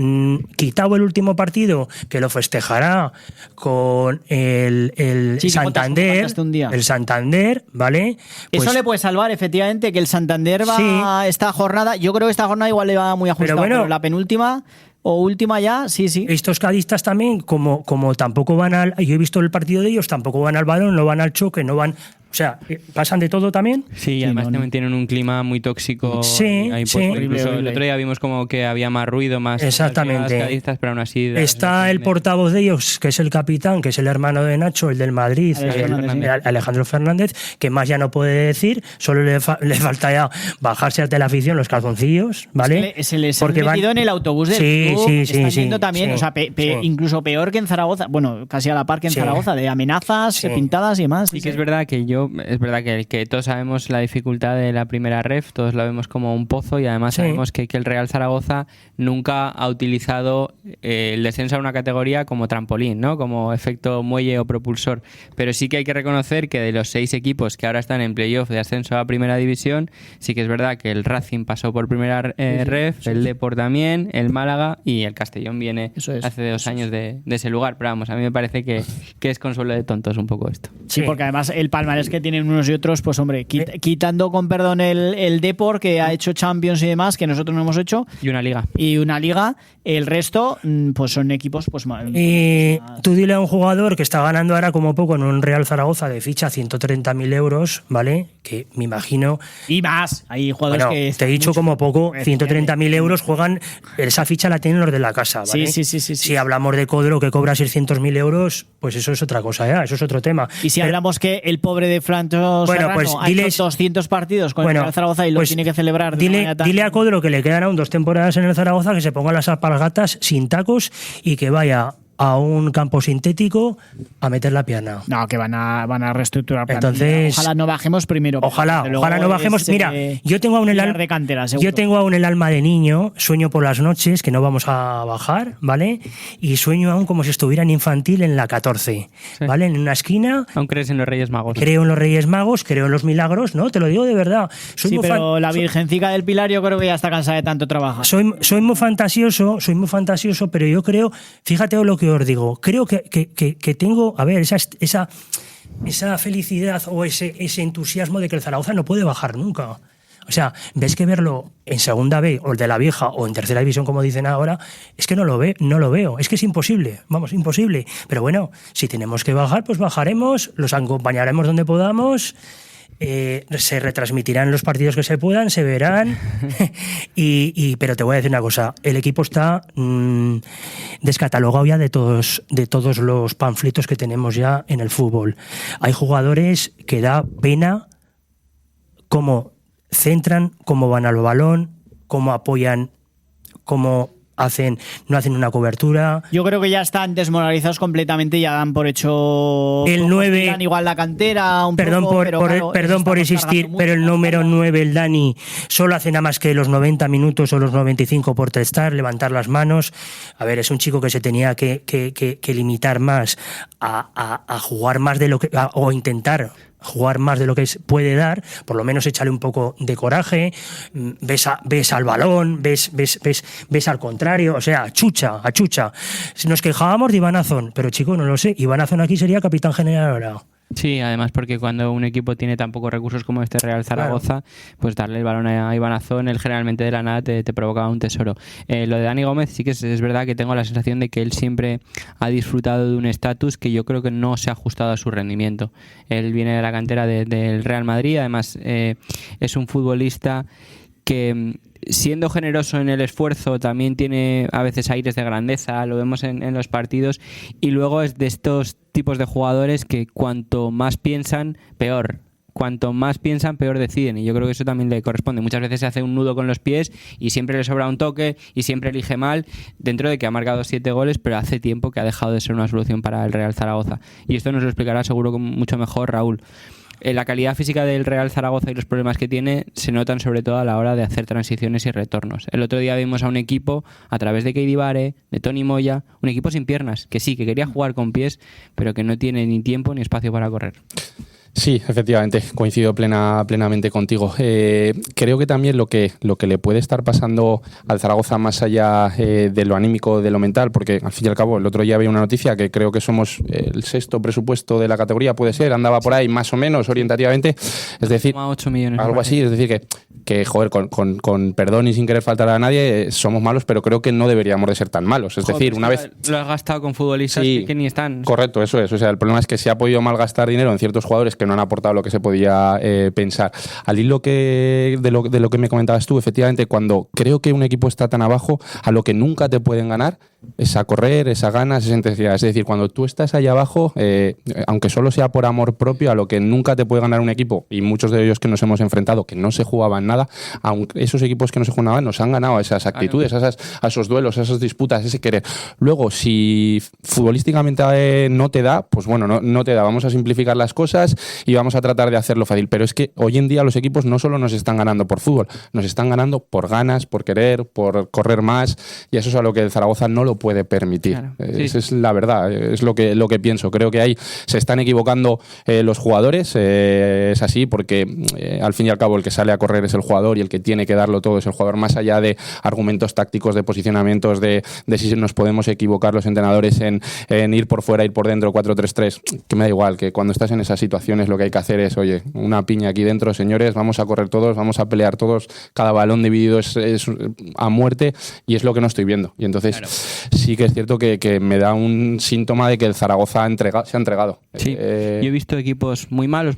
quitado el último partido, que lo festejará con el Santander, el Santander, ¿vale? Pues, eso le puede salvar, efectivamente, que el Santander va esta jornada. Yo creo que esta jornada igual le va muy ajustado, pero la penúltima o última ya, sí. Estos cadistas también, como tampoco van al... Yo he visto el partido de ellos, tampoco van al balón, no van al choque, no van... O sea, ¿pasan de todo también? Sí, y además también tienen un clima muy tóxico. Sí. Incluso el otro día vimos como que había más ruido, más... Exactamente. Cadistas, pero aún así... Está el portavoz de ellos, que es el capitán, que es el hermano de Nacho, el del Madrid, Alejandro Fernández, que más ya no puede decir, solo le falta ya bajarse ante la afición los calzoncillos, ¿vale? Se les han metido en el autobús del club. Están yendo también, o sea, incluso peor que en Zaragoza, bueno, casi a la par que en Zaragoza, de amenazas, pintadas y demás. Y que es verdad que todos sabemos la dificultad de la primera ref, todos lo vemos como un pozo, y además sabemos que el Real Zaragoza nunca ha utilizado el descenso a una categoría como trampolín, ¿no? Como efecto muelle o propulsor, pero sí que hay que reconocer que de los 6 equipos que ahora están en playoff de ascenso a primera división, sí que es verdad que el Racing pasó por primera ref, el Depor también, el Málaga, y el Castellón viene hace 2 años de ese lugar, pero vamos, a mí me parece que es consuelo de tontos un poco esto. Sí, porque además el palmarés que tienen unos y otros, pues hombre, quitando con perdón el Depor, que ha hecho Champions y demás, que nosotros no hemos hecho. Y una liga. El resto, pues son equipos, pues y tú dile a un jugador que está ganando ahora como poco en un Real Zaragoza de ficha 130.000 euros, ¿vale? Que me imagino... Y más, hay jugadores que... Te he dicho como poco, 130.000 euros juegan, esa ficha la tienen los de la casa, ¿vale? Sí. Si hablamos de Codro que cobra 600.000 euros, pues eso es otra cosa, ¿ya? Eso es otro tema. Y si hablamos que el pobre de Franco Serrano pues ha hecho 200 partidos con el Real Zaragoza y lo tiene que celebrar. Dile a Codro que le quedan aún 2 temporadas en el Zaragoza, que se pongan las alpargatas sin tacos y que vaya a un campo sintético a meter la pierna. No, que van a reestructurar plantilla. Entonces, ojalá no bajemos primero. Ojalá no bajemos. Mira, yo tengo aún el alma de niño, sueño por las noches que no vamos a bajar, ¿vale? Y sueño aún como si estuviera en infantil en la 14, ¿vale? En una esquina. ¿Aún crees en los Reyes Magos? Creo en los Reyes Magos, creo en los milagros, ¿no? Te lo digo de verdad. Pero la Virgencica del Pilar yo creo que ya está cansada de tanto trabajo. Soy muy fantasioso, pero yo creo, fíjate lo que os digo, creo que tengo, a ver, esa felicidad o ese entusiasmo de que el Zaragoza no puede bajar nunca. O sea, ves que verlo en segunda B o de la vieja o en tercera división, como dicen ahora, es que no lo veo. Es que es imposible, imposible. Pero bueno, si tenemos que bajar, pues bajaremos, los acompañaremos donde podamos. Se retransmitirán los partidos que se puedan, se verán. Pero te voy a decir una cosa, el equipo está descatalogado ya de todos los panfletos que tenemos ya en el fútbol. Hay jugadores que da pena cómo centran, cómo van al balón, cómo apoyan, cómo no hacen una cobertura. Yo creo que ya están desmoralizados completamente, ya dan por hecho el 9, igual la cantera un perdón poco, perdón por insistir, pero el número 9, el Dani, solo hace nada más que los 90 minutos o los 95 por testar, levantar las manos. A ver, es un chico que se tenía que limitar más a jugar más de lo que o intentar jugar más de lo que puede dar, por lo menos échale un poco de coraje, ves al balón, ves al contrario, o sea, a chucha. Nos quejábamos de Iván Azón, pero chico, no lo sé, Iván Azón aquí sería capitán general ahora. Sí, además porque cuando un equipo tiene tan pocos recursos como este Real Zaragoza, pues darle el balón a Iván Azón, él generalmente de la nada te provocaba un tesoro. Lo de Dani Gómez sí que es verdad que tengo la sensación de que él siempre ha disfrutado de un estatus que yo creo que no se ha ajustado a su rendimiento. Él viene de la cantera del Real Madrid, además es un futbolista que, siendo generoso en el esfuerzo, también tiene a veces aires de grandeza, lo vemos en los partidos, y luego es de estos tipos de jugadores que cuanto más piensan, peor. Cuanto más piensan, peor deciden, y yo creo que eso también le corresponde. Muchas veces se hace un nudo con los pies y siempre le sobra un toque y siempre elige mal, dentro de que ha marcado 7 goles, pero hace tiempo que ha dejado de ser una solución para el Real Zaragoza, y esto nos lo explicará seguro mucho mejor Raúl. La calidad física del Real Zaragoza y los problemas que tiene se notan sobre todo a la hora de hacer transiciones y retornos. El otro día vimos a un equipo, a través de Keidi Bare, de Toni Moya, un equipo sin piernas, que sí, que quería jugar con pies, pero que no tiene ni tiempo ni espacio para correr. Sí, efectivamente, coincido plenamente contigo. Creo que también lo que le puede estar pasando al Zaragoza, más allá de lo anímico, de lo mental, porque al fin y al cabo el otro día había una noticia que creo que somos el 6º presupuesto de la categoría, puede ser, andaba por ahí más o menos orientativamente, es decir, 8 millones, algo así, es decir que joder, con perdón y sin querer faltar a nadie, somos malos, pero creo que no deberíamos de ser tan malos. Es decir, una vez lo has gastado con futbolistas que ni están. Correcto, eso es. O sea, el problema es que se ha podido malgastar dinero en ciertos jugadores que no han aportado lo que se podía pensar. Al hilo de lo que me comentabas tú, efectivamente, cuando creo que un equipo está tan abajo, a lo que nunca te pueden ganar es a correr, es a ganas, es a intensidad. Es decir, cuando tú estás ahí abajo, aunque solo sea por amor propio, a lo que nunca te puede ganar un equipo, y muchos de ellos que nos hemos enfrentado, que no se jugaban nada, aunque esos equipos que no se jugaban nos han ganado a esas actitudes, a esos duelos, a esas disputas, ese querer. Luego, si futbolísticamente no te da, pues bueno, no te da. Vamos a simplificar las cosas y vamos a tratar de hacerlo fácil. Pero es que hoy en día los equipos no solo nos están ganando por fútbol, nos están ganando por ganas, por querer, por correr más, y eso es a lo que el Zaragoza no lo lo puede permitir. Claro. Esa es la verdad, es lo que pienso. Creo que ahí se están equivocando los jugadores, es así, porque al fin y al cabo el que sale a correr es el jugador y el que tiene que darlo todo es el jugador, más allá de argumentos tácticos, de posicionamientos, de si nos podemos equivocar los entrenadores en ir por fuera, ir por dentro, 4-3-3, que me da igual, que cuando estás en esas situaciones lo que hay que hacer es, oye, una piña aquí dentro, señores, vamos a correr todos, vamos a pelear todos, cada balón dividido es a muerte, y es lo que no estoy viendo. Y entonces sí que es cierto que me da un síntoma de que el Zaragoza se ha entregado. Sí, yo he visto equipos muy malos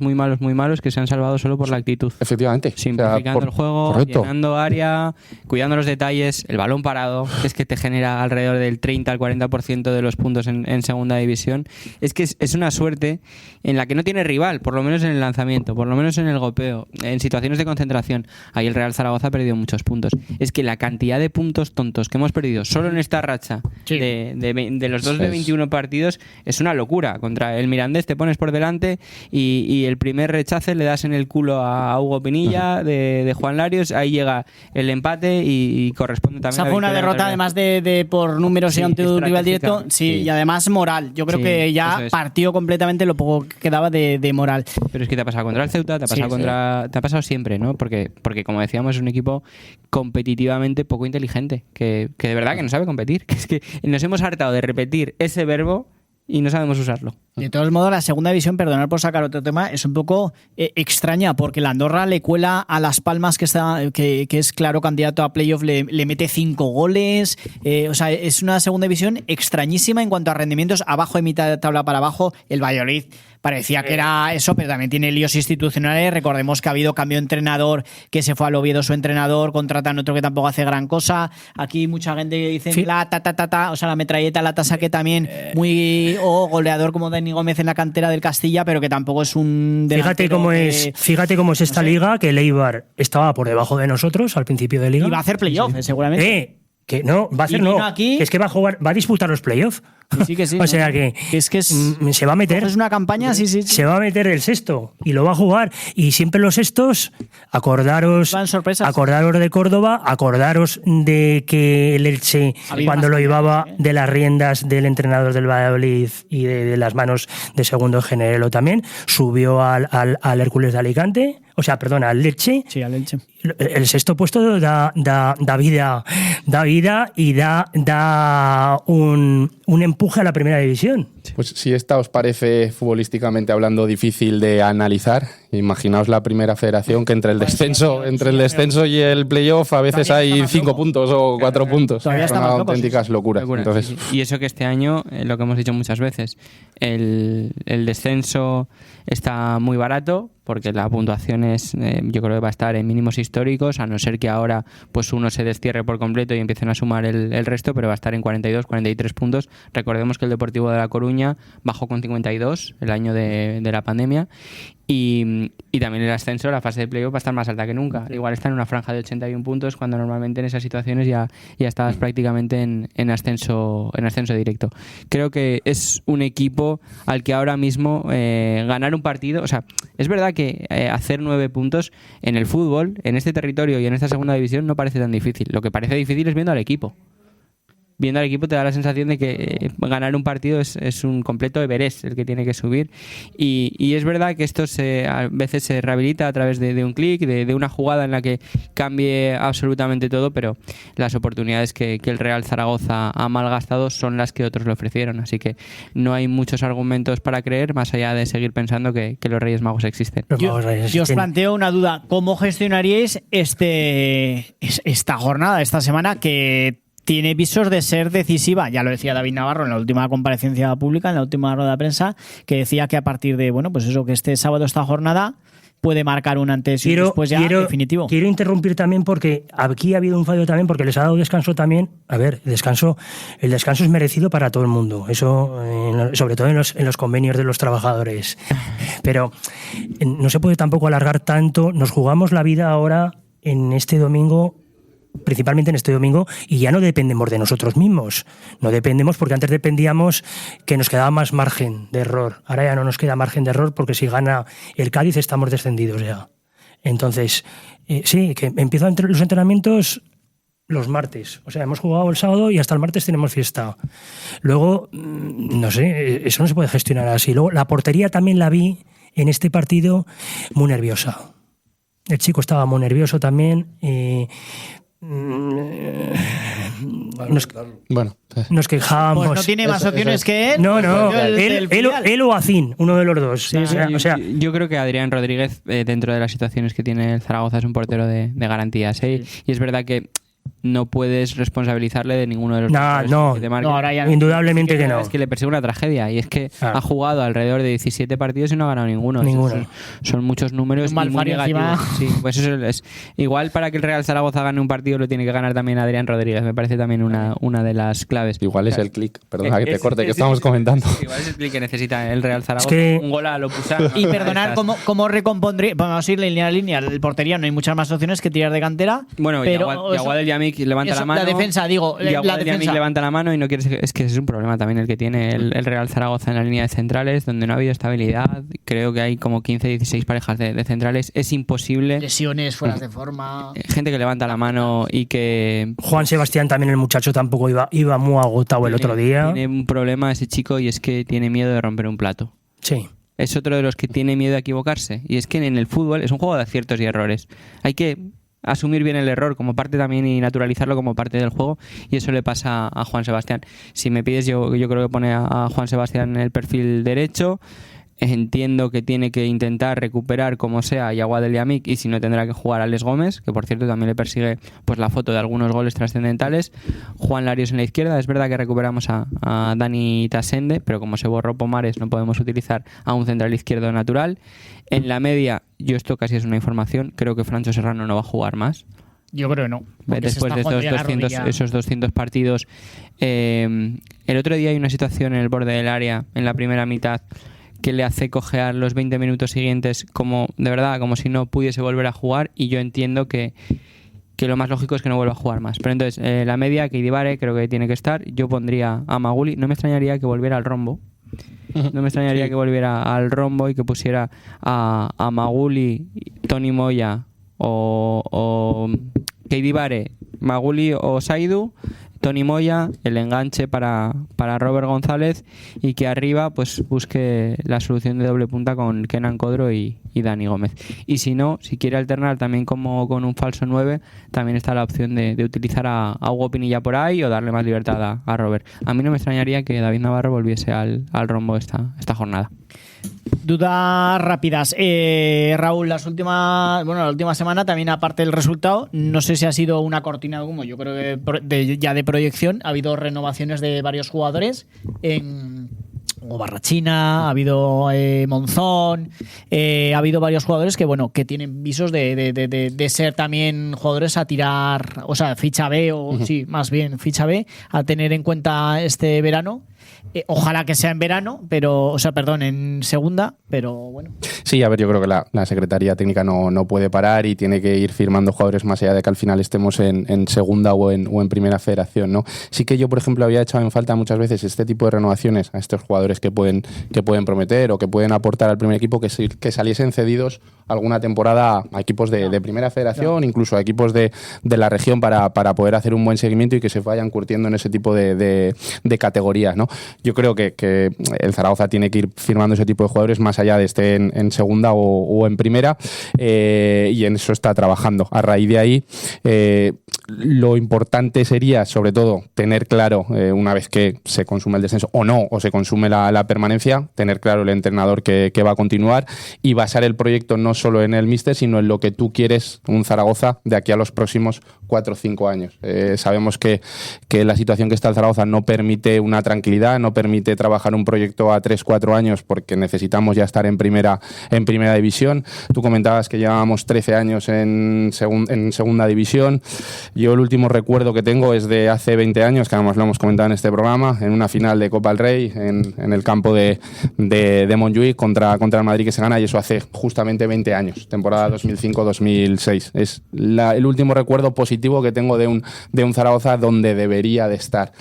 que se han salvado solo por la actitud. Efectivamente. Simplificando el juego, correcto. llenando área, cuidando los detalles, el balón parado, que es que te genera alrededor del 30 al 40% de los puntos en segunda división. Es que es una suerte en la que no tiene rival, por lo menos en el lanzamiento, por lo menos en el golpeo, en situaciones de concentración. Ahí el Real Zaragoza ha perdido muchos puntos. Es que la cantidad de puntos tontos que hemos perdido solo en esta racha de los 2 de 21 partidos es una locura. Contra el Mirandés te pones por delante y el primer rechace le das en el culo a Hugo Pinilla de Juan Larios, ahí llega el empate y corresponde también. Esa fue una derrota además de por números y ante un rival directo, y además moral. Yo creo que ya partió completamente lo poco que quedaba de moral. Pero es que te ha pasado contra el Ceuta, te ha pasado siempre, ¿no? Porque como decíamos, es un equipo competitivamente poco inteligente, que de verdad que no sabe competir, que es que nos hemos hartado de repetir ese verbo y no sabemos usarlo. De todos modos, la segunda división, perdonad por sacar otro tema, es un poco extraña, porque la Andorra le cuela a Las Palmas, que es claro candidato a playoff, le mete 5 goles. O sea, es una segunda división extrañísima en cuanto a rendimientos, abajo de mitad de tabla para abajo. El Valladolid parecía que era eso, pero también tiene líos institucionales. Recordemos que ha habido cambio de entrenador, que se fue al Oviedo su entrenador, contratan otro que tampoco hace gran cosa. Aquí mucha gente dice o sea, la metralleta, la tasa que también muy goleador como Dani Gómez en la cantera del Castilla, pero que tampoco es un fíjate cómo es esta liga, que el Eibar estaba por debajo de nosotros al principio de liga. Y va a hacer playoff, seguramente. Que no, va a hacer que es que va a disputar los playoffs. Sí, que sí. O sea que se va a meter. Es una campaña, sí. Se va a meter el sexto y lo va a jugar. Y siempre los sextos, acordaros de Córdoba, acordaros de que el Elche, cuando lo llevaba de las riendas del entrenador del Valladolid y de las manos de segundo Generelo también, subió al Hércules de Alicante. O sea, perdona, al Elche. Sí, al Elche. El sexto puesto da vida y da un empuje a la primera división. Pues si esta os parece, futbolísticamente hablando, difícil de analizar, imaginaos la primera federación, que entre el descenso y el playoff a veces hay 5 puntos o 4 puntos. Son auténticas locuras. Entonces, y eso que este año, lo que hemos dicho muchas veces, el descenso está muy barato, porque la puntuación yo creo que va a estar en mínimos históricos, a no ser que ahora pues uno se destierre por completo y empiecen a sumar el resto, pero va a estar en 42, 43 puntos. Recordemos que el Deportivo de La Coruña bajó con 52 el año de la pandemia, y también el ascenso, la fase de playoff va a estar más alta que nunca. Igual está en una franja de 81 puntos, cuando normalmente en esas situaciones ya estabas prácticamente en ascenso directo. Creo que es un equipo al que ahora mismo ganar un partido, o sea, es verdad que hacer 9 puntos en el fútbol, en este territorio y en esta segunda división no parece tan difícil. Lo que parece difícil es viendo al equipo. Viendo al equipo te da la sensación de que ganar un partido es un completo Everest el que tiene que subir, y es verdad que esto a veces se rehabilita a través de un clic, de una jugada en la que cambie absolutamente todo, pero las oportunidades que el Real Zaragoza ha malgastado son las que otros le ofrecieron, así que no hay muchos argumentos para creer, más allá de seguir pensando que los Reyes Magos existen. Yo os planteo una duda: ¿cómo gestionaríais esta jornada, esta semana, que tiene visos de ser decisiva? Ya lo decía David Navarro en la última comparecencia pública, en la última rueda de prensa, que decía que a partir de, pues eso, que este sábado, esta jornada, puede marcar un antes y después ya definitivo. Quiero interrumpir también, porque aquí ha habido un fallo también, porque les ha dado descanso también. A ver, el descanso es merecido para todo el mundo, eso sobre todo en los convenios de los trabajadores. Pero no se puede tampoco alargar tanto. Nos jugamos la vida ahora en este domingo, principalmente en este domingo, y ya no dependemos de nosotros mismos. No dependemos, porque antes dependíamos que nos quedaba más margen de error. Ahora ya no nos queda margen de error, porque si gana el Cádiz estamos descendidos ya. Entonces, sí, que empiezan los entrenamientos los martes. O sea, hemos jugado el sábado y hasta el martes tenemos fiesta. Luego, no sé, eso no se puede gestionar así. Luego, la portería también la vi en este partido muy nerviosa. El chico estaba muy nervioso también. Nos quejábamos. Pues no tiene más opciones que él. No, él o Azín, uno de los dos. Sí, yo creo que Adrián Rodríguez, dentro de las situaciones que tiene el Zaragoza, es un portero de garantías. Y es verdad que no puedes responsabilizarle de ninguno de los no, ahora ya indudablemente que no. Es que le persigue una tragedia y es que ha jugado alrededor de 17 partidos y no ha ganado ninguno. Son muchos números y muy negativos. Sí, pues eso es. Igual para que el Real Zaragoza gane un partido lo tiene que ganar también Adrián Rodríguez. Me parece también una de las claves. Igual es el clic, perdona que te corte, que estamos comentando. Igual es el clic que necesita el Real Zaragoza. Un gol a lo Pusán. Y perdonar, ¿cómo recompondría? Vamos a ir línea a línea. El portería no hay muchas más opciones que tirar de cantera. Bueno, pero Yaguad del Yamik levanta la mano. La defensa, digo. La defensa levanta la mano y no quiere. Es que ese es un problema también el que tiene el Real Zaragoza en la línea de centrales, donde no ha habido estabilidad. Creo que hay como 15, 16 parejas de centrales. Es imposible. Lesiones, fueras de forma. Gente que levanta la mano y que. Juan Sebastián también, el muchacho, tampoco iba muy agotado el otro día. Tiene un problema ese chico y es que tiene miedo de romper un plato. Sí. Es otro de los que tiene miedo a equivocarse. Y es que en el fútbol es un juego de aciertos y errores. Hay que asumir bien el error como parte también y naturalizarlo como parte del juego, y eso le pasa a Juan Sebastián. Si me pides, yo creo que pone a Juan Sebastián en el perfil derecho. Entiendo que tiene que intentar recuperar como sea a Yaguad del Yamik, y si no tendrá que jugar a Alex Gómez, que por cierto también le persigue pues la foto de algunos goles trascendentales. Juan Larios en la izquierda. Es verdad que recuperamos a Dani Tasende, pero como se borró Pomares no podemos utilizar a un central izquierdo natural. En la media, yo esto casi es una información, creo que Francho Serrano no va a jugar más. Yo creo que no. Después de esos 200 partidos. El otro día hay una situación en el borde del área, en la primera mitad, que le hace cojear los 20 minutos siguientes como de verdad, como si no pudiese volver a jugar, y yo entiendo que lo más lógico es que no vuelva a jugar más. Pero entonces, la media, que Idibare creo que tiene que estar. Yo pondría a Maguli. No me extrañaría que volviera al rombo. No me extrañaría que volviera al rombo y que pusiera a Maguli, Tony Moya o Keidibare, Maguli o Saidu, Tony Moya, el enganche para Robert González, y que arriba pues busque la solución de doble punta con Kenan Codro y Dani Gómez. Y si no, si quiere alternar también como con un falso 9, también está la opción de utilizar a Hugo Pinilla por ahí o darle más libertad a Robert. A mí no me extrañaría que David Navarro volviese al rombo esta jornada. Dudas rápidas. Raúl, la última semana también, aparte del resultado, no sé si ha sido una cortina de humo, yo creo que ya de proyección. Ha habido renovaciones de varios jugadores o Barrachina, ha habido Monzón, ha habido varios jugadores que tienen visos de ser también jugadores a tirar, o sea, ficha B, sí, más bien ficha B, a tener en cuenta este verano. Ojalá que sea en verano, en segunda, pero bueno. Sí, a ver, yo creo que la Secretaría Técnica no puede parar y tiene que ir firmando jugadores más allá de que al final estemos en segunda o en primera federación, ¿no? Sí que yo, por ejemplo, había echado en falta muchas veces este tipo de renovaciones a estos jugadores que pueden prometer o que pueden aportar al primer equipo, que saliesen cedidos alguna temporada a equipos de primera federación, incluso a equipos de la región para poder hacer un buen seguimiento y que se vayan curtiendo en ese tipo de categorías, ¿no? Yo creo que el Zaragoza tiene que ir firmando ese tipo de jugadores más allá de estar en segunda o en primera, y en eso está trabajando. A raíz de ahí, lo importante sería, sobre todo, tener claro, una vez que se consume el descenso o se consume la permanencia, tener claro el entrenador que va a continuar y basar el proyecto no solo en el míster, sino en lo que tú quieres un Zaragoza de aquí a los próximos 4 o 5 años. Sabemos que la situación que está el Zaragoza no permite una tranquilidad, no permite trabajar un proyecto a 3-4 años, porque necesitamos ya estar en primera división. Tú comentabas que llevábamos 13 años en segunda división. Yo el último recuerdo que tengo es de hace 20 años, que además lo hemos comentado en este programa, en una final de Copa del Rey en el campo de Montjuïc contra el Madrid, que se gana, y eso hace justamente 20 años, temporada 2005-2006. Es el último recuerdo positivo que tengo de un Zaragoza donde debería de estar.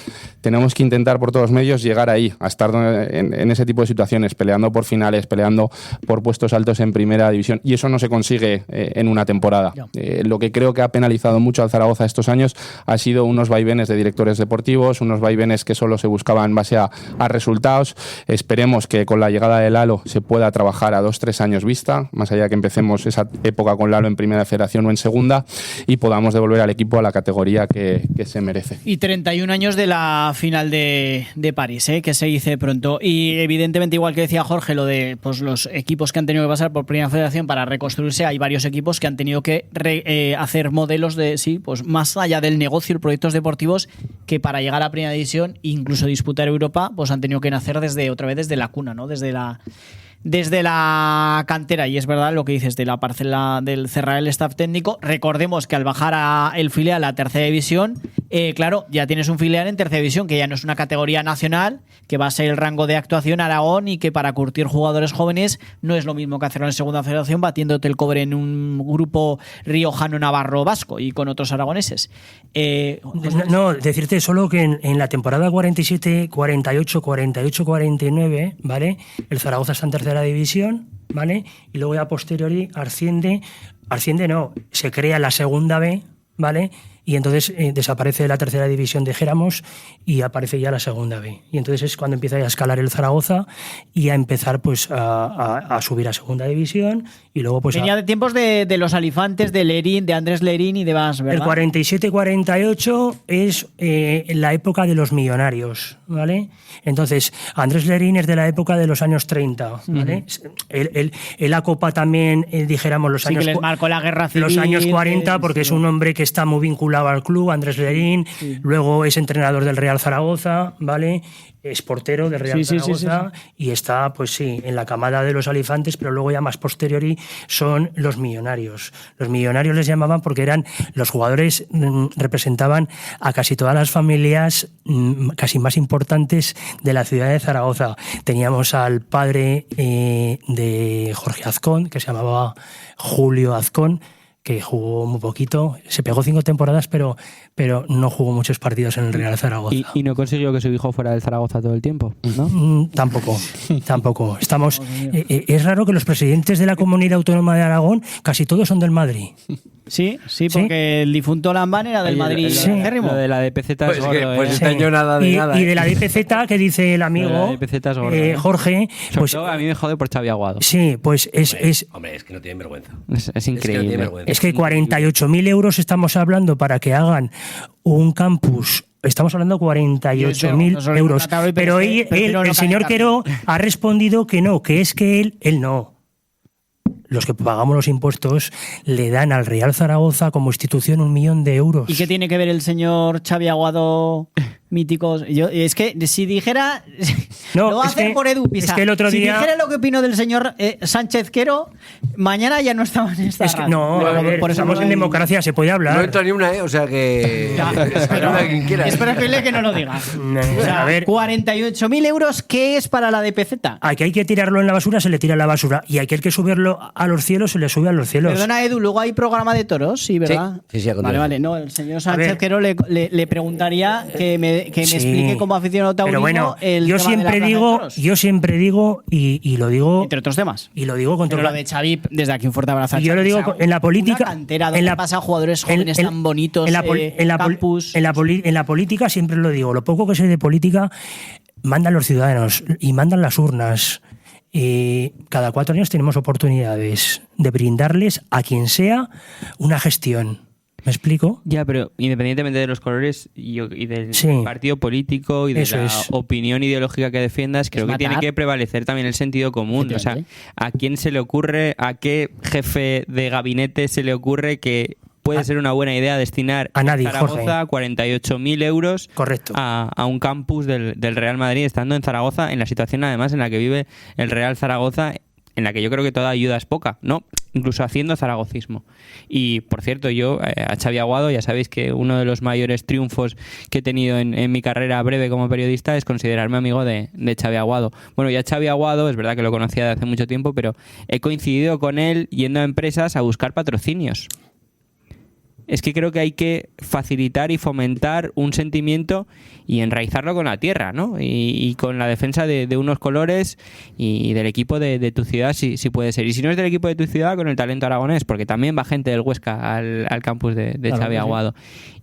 Tenemos que intentar por todos medios ellos llegar ahí, a estar en ese tipo de situaciones, peleando por finales, peleando por puestos altos en primera división, y eso no se consigue en una temporada. Lo que creo que ha penalizado mucho al Zaragoza estos años ha sido unos vaivenes de directores deportivos, unos vaivenes que solo se buscaban en base a resultados. Esperemos que con la llegada de Lalo se pueda trabajar a 2-3 años vista, más allá que empecemos esa época con Lalo en primera federación o en segunda, y podamos devolver al equipo a la categoría que se merece. Y 31 años de la final de París, que se dice pronto. Y evidentemente, igual que decía Jorge, lo de pues, los equipos que han tenido que pasar por primera federación para reconstruirse, hay varios equipos que han tenido que hacer modelos de, sí, pues más allá del negocio, proyectos deportivos, que para llegar a primera división, incluso disputar Europa, pues han tenido que nacer otra vez desde la cuna, ¿no? Desde la cantera. Y es verdad lo que dices de la parcela del cerrar el staff técnico. Recordemos que al bajar el filial a tercera división, claro, ya tienes un filial en tercera división, que ya no es una categoría nacional, que va a ser el rango de actuación Aragón, y que para curtir jugadores jóvenes no es lo mismo que hacerlo en segunda federación, batiéndote el cobre en un grupo riojano, navarro, vasco y con otros aragoneses. No, decirte solo que en la temporada 47, 48, 48, 49, ¿vale? El Zaragoza está en tercera división, ¿vale? Y luego ya a posteriori asciende no, se crea la segunda B, ¿vale? Y entonces desaparece la tercera división de Géramos y aparece ya la segunda B. Y entonces es cuando empieza a escalar el Zaragoza y a empezar pues a subir a segunda división, y luego pues venía de tiempos de los Alifantes, de Lerín, de Andrés Lerín y demás, ¿verdad? El 47-48 es la época de los millonarios, ¿vale? Entonces, Andrés Lerín es de la época de los años 30, ¿vale? La Copa también, dijéramos, los años... Sí, que les marcó la guerra civil. Los años 40, porque es un hombre que está muy vinculado al club, Andrés Lerín, luego es entrenador del Real Zaragoza, ¿vale? Es portero del Real Zaragoza, y está, pues sí, en la camada de los Alifantes, pero luego ya más posteriori son los millonarios. Los millonarios les llamaban porque eran los jugadores, representaban a casi todas las familias casi más importantes de la ciudad de Zaragoza. Teníamos al padre de Jorge Azcón, que se llamaba Julio Azcón, que jugó muy poquito, se pegó 5 temporadas, pero no jugó muchos partidos en el Real Zaragoza. ¿Y no consiguió que su hijo fuera del Zaragoza todo el tiempo? ¿No? Tampoco. Estamos, es raro que los presidentes de la Comunidad Autónoma de Aragón casi todos son del Madrid. Sí, porque el difunto Lambán era del Madrid. Lo de la DPZ es gordo. Pues este año nada de nada. Y de la DPZ, que dice el amigo Jorge... Pues a mí me jode por Xavi Aguado. Sí, pues es... Hombre, es que no tienen vergüenza. Es increíble. Es que 48.000 euros estamos hablando para que hagan un campus. Estamos hablando de 48.000 euros. Pero el señor Quero ha respondido que no, que es que él no. Los que pagamos los impuestos le dan al Real Zaragoza como institución 1 millón de euros. ¿Y qué tiene que ver el señor Xavi Aguado mítico? Es que si dijera... No, lo va a hacer por Edu Pisa. Es que el otro día... Si dijera lo que opino del señor Sánchez Quero, mañana ya no estaba en esta radio. No, a ver, estamos en democracia, se puede hablar. No entra ni una, o sea que... quien quiera. Es preferible que no lo diga. O sea, a ver, 48.000 euros, ¿qué es para la DPZ? A que hay que tirarlo en la basura, se le tira en la basura. Y a que hay que subirlo a los cielos, se le sube a los cielos. Perdona, Edu, luego hay programa de toros, sí, ¿verdad? Sí, Vale. No, el señor Sánchez Quero le preguntaría que me explique como aficionado taurino. Pero bueno, el yo tema de la siempre digo y lo digo... Entre otros temas. Y lo digo con Pero lo de Xavi, desde aquí un fuerte abrazo a Xavi. Yo lo digo en la política... Una cantera donde pasa jugadores jóvenes tan bonitos, campus... En la política siempre lo digo, lo poco que sé de política mandan los ciudadanos y mandan las urnas. Cada 4 años tenemos oportunidades de brindarles a quien sea una gestión. ¿Me explico? Ya, pero independientemente de los colores y del partido político y de la opinión ideológica que defiendas, creo que tiene que prevalecer también el sentido común. O sea, ¿a quién se le ocurre, a qué jefe de gabinete se le ocurre que puede ser una buena idea destinar a nadie, Zaragoza 48.000 euros correcto, a un campus del Real Madrid, estando en Zaragoza, en la situación además en la que vive el Real Zaragoza, en la que yo creo que toda ayuda es poca, ¿no? Incluso haciendo zaragocismo. Y, por cierto, yo a Xavi Aguado, ya sabéis que uno de los mayores triunfos que he tenido en mi carrera breve como periodista es considerarme amigo de Xavi Aguado. Bueno, ya Xavi Aguado, es verdad que lo conocía de hace mucho tiempo, pero he coincidido con él yendo a empresas a buscar patrocinios. es que creo que hay que facilitar y fomentar un sentimiento y enraizarlo con la tierra, ¿no? Y con la defensa de unos colores y del equipo de tu ciudad, si puede ser. Y si no es del equipo de tu ciudad, con el talento aragonés, porque también va gente del Huesca al campus de Claro, Xavi Aguado.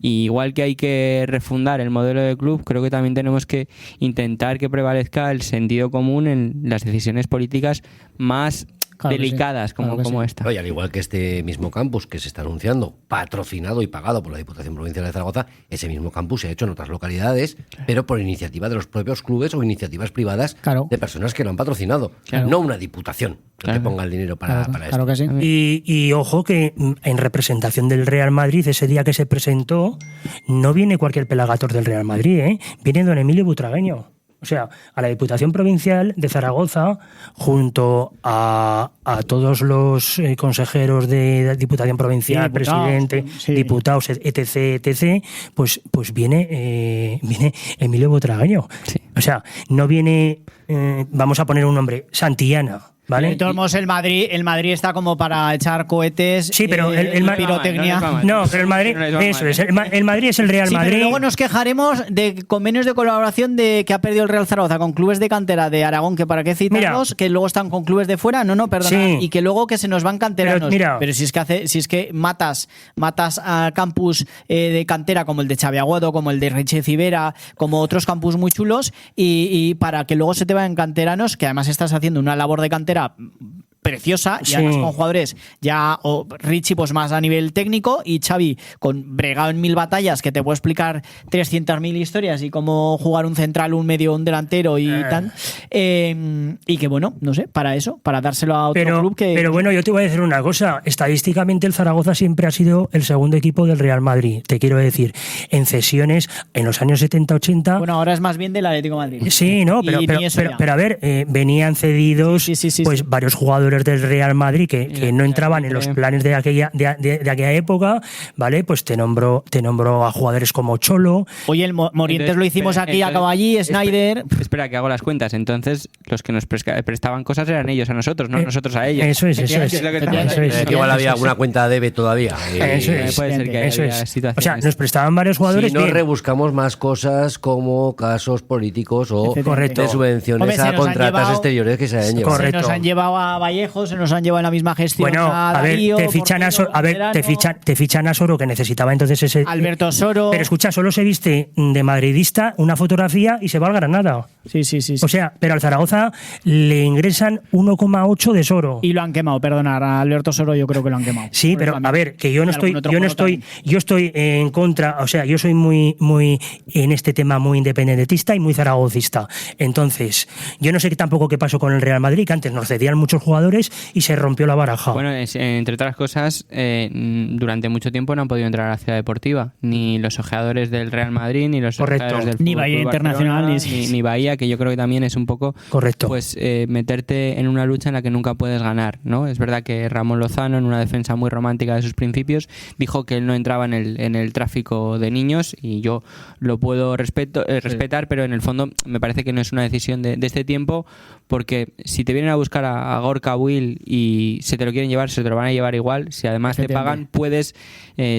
Y igual que hay que refundar el modelo de club, creo que también tenemos que intentar que prevalezca el sentido común en las decisiones políticas más Claro que delicadas sí, claro que como sí. esta. Oye, al igual que este mismo campus que se está anunciando, patrocinado y pagado por la Diputación Provincial de Zaragoza, ese mismo campus se ha hecho en otras localidades, pero por iniciativa de los propios clubes o iniciativas privadas Claro. de personas que lo han patrocinado. Claro. No una diputación que ponga el dinero para esto. Claro que sí. Y ojo que en representación del Real Madrid, ese día que se presentó, no viene cualquier pelagator del Real Madrid, ¿eh? Viene don Emilio Butragueño. O sea, a la Diputación Provincial de Zaragoza, junto a todos los consejeros de Diputación Provincial, Sí, diputados, presidente, sí. diputados, etc., pues viene Emilio Butragueño. Sí. O sea, no viene, vamos a poner un nombre, Santillana. ¿Vale? De todos modos, el Madrid está como para echar cohetes. Sí, pero el y Ma- pirotecnia. No, pero el Madrid, No les va mal, eso es, el Madrid es el Real Sí, Madrid. pero luego nos quejaremos de convenios de colaboración que ha perdido el Real Zaragoza con clubes de cantera de Aragón, que para qué citarlos, que luego están con clubes de fuera, perdona, Sí. y que luego que se nos van canteranos. Pero si es que matas a campus de cantera como el de Xavi Aguado, como el de Reche Civera, como otros campus muy chulos, y para que luego se te vayan canteranos, que además estás haciendo una labor de cantera preciosa, y Sí. además con jugadores ya, o Richie pues más a nivel técnico, y Xavi con bregado en 1000 batallas, que te puede explicar 300.000 historias y cómo jugar un central, un medio, un delantero y tal, y que bueno, no sé, para eso, para dárselo a otro club que... Pero bueno, yo te voy a decir una cosa. Estadísticamente el Zaragoza siempre ha sido el segundo equipo del Real Madrid. Te quiero decir, en cesiones en los años 70-80... Bueno, ahora es más bien del Atlético de Madrid. Sí, no, Y ni eso ya. pero a ver, venían cedidos Sí, pues varios jugadores del Real Madrid que no entraban en los planes de aquella época, ¿vale? Pues te nombro a jugadores como Cholo. Oye, el Morientes Entonces, lo hicimos aquí, entonces, acabó allí, Snyder... Espera, que hago las cuentas. Entonces, los que nos prestaban cosas eran ellos a nosotros, no nosotros a ellos. Eso es. lo que estamos Eso es. diciendo. Igual había alguna cuenta debe todavía. Eso es. Puede ser que Eso haya es. situaciones. O sea, nos prestaban varios jugadores. Si no bien. rebuscamos más cosas como casos políticos o Correcto. de subvenciones Hombre, se a nos han contratas llevado- exteriores que se hayan llevado. Correcto. Se nos han llevado a Vallejo, se nos han llevado en la misma gestión Bueno, a ver, Darío, te fichan a Portillo, Soro, Canterano, te fichan a Soro, que necesitaba entonces ese Alberto Soro. Pero escucha, solo se viste de madridista una fotografía y se va al Granada. Sí. O sea, pero al Zaragoza le ingresan 1,8 de Soro. Y lo han quemado, perdonar, a Alberto Soro yo creo que lo han quemado. Sí, pero a ver, que yo no estoy, yo estoy en contra, o sea, yo soy muy en este tema muy independentista y muy zaragocista. Entonces, yo no sé tampoco qué pasó con el Real Madrid, que antes nos cedían muchos jugadores y se rompió la baraja. Bueno, entre otras cosas, durante mucho tiempo no han podido entrar a la ciudad deportiva, ni los ojeadores del Real Madrid, ni los Correcto. ojeadores del Ni Fútbol Bahía Club Internacional, Barcelona, ni Bahía, que yo creo que también es un poco Correcto. pues meterte en una lucha en la que nunca puedes ganar, ¿no? Es verdad que Ramón Lozano, en una defensa muy romántica de sus principios, dijo que él no entraba en el tráfico de niños, y yo lo puedo respetar, pero en el fondo me parece que no es una decisión de este tiempo, porque si te vienen a buscar a Gorka Will y se te lo quieren llevar, se te lo van a llevar igual. Si además te pagan, puedes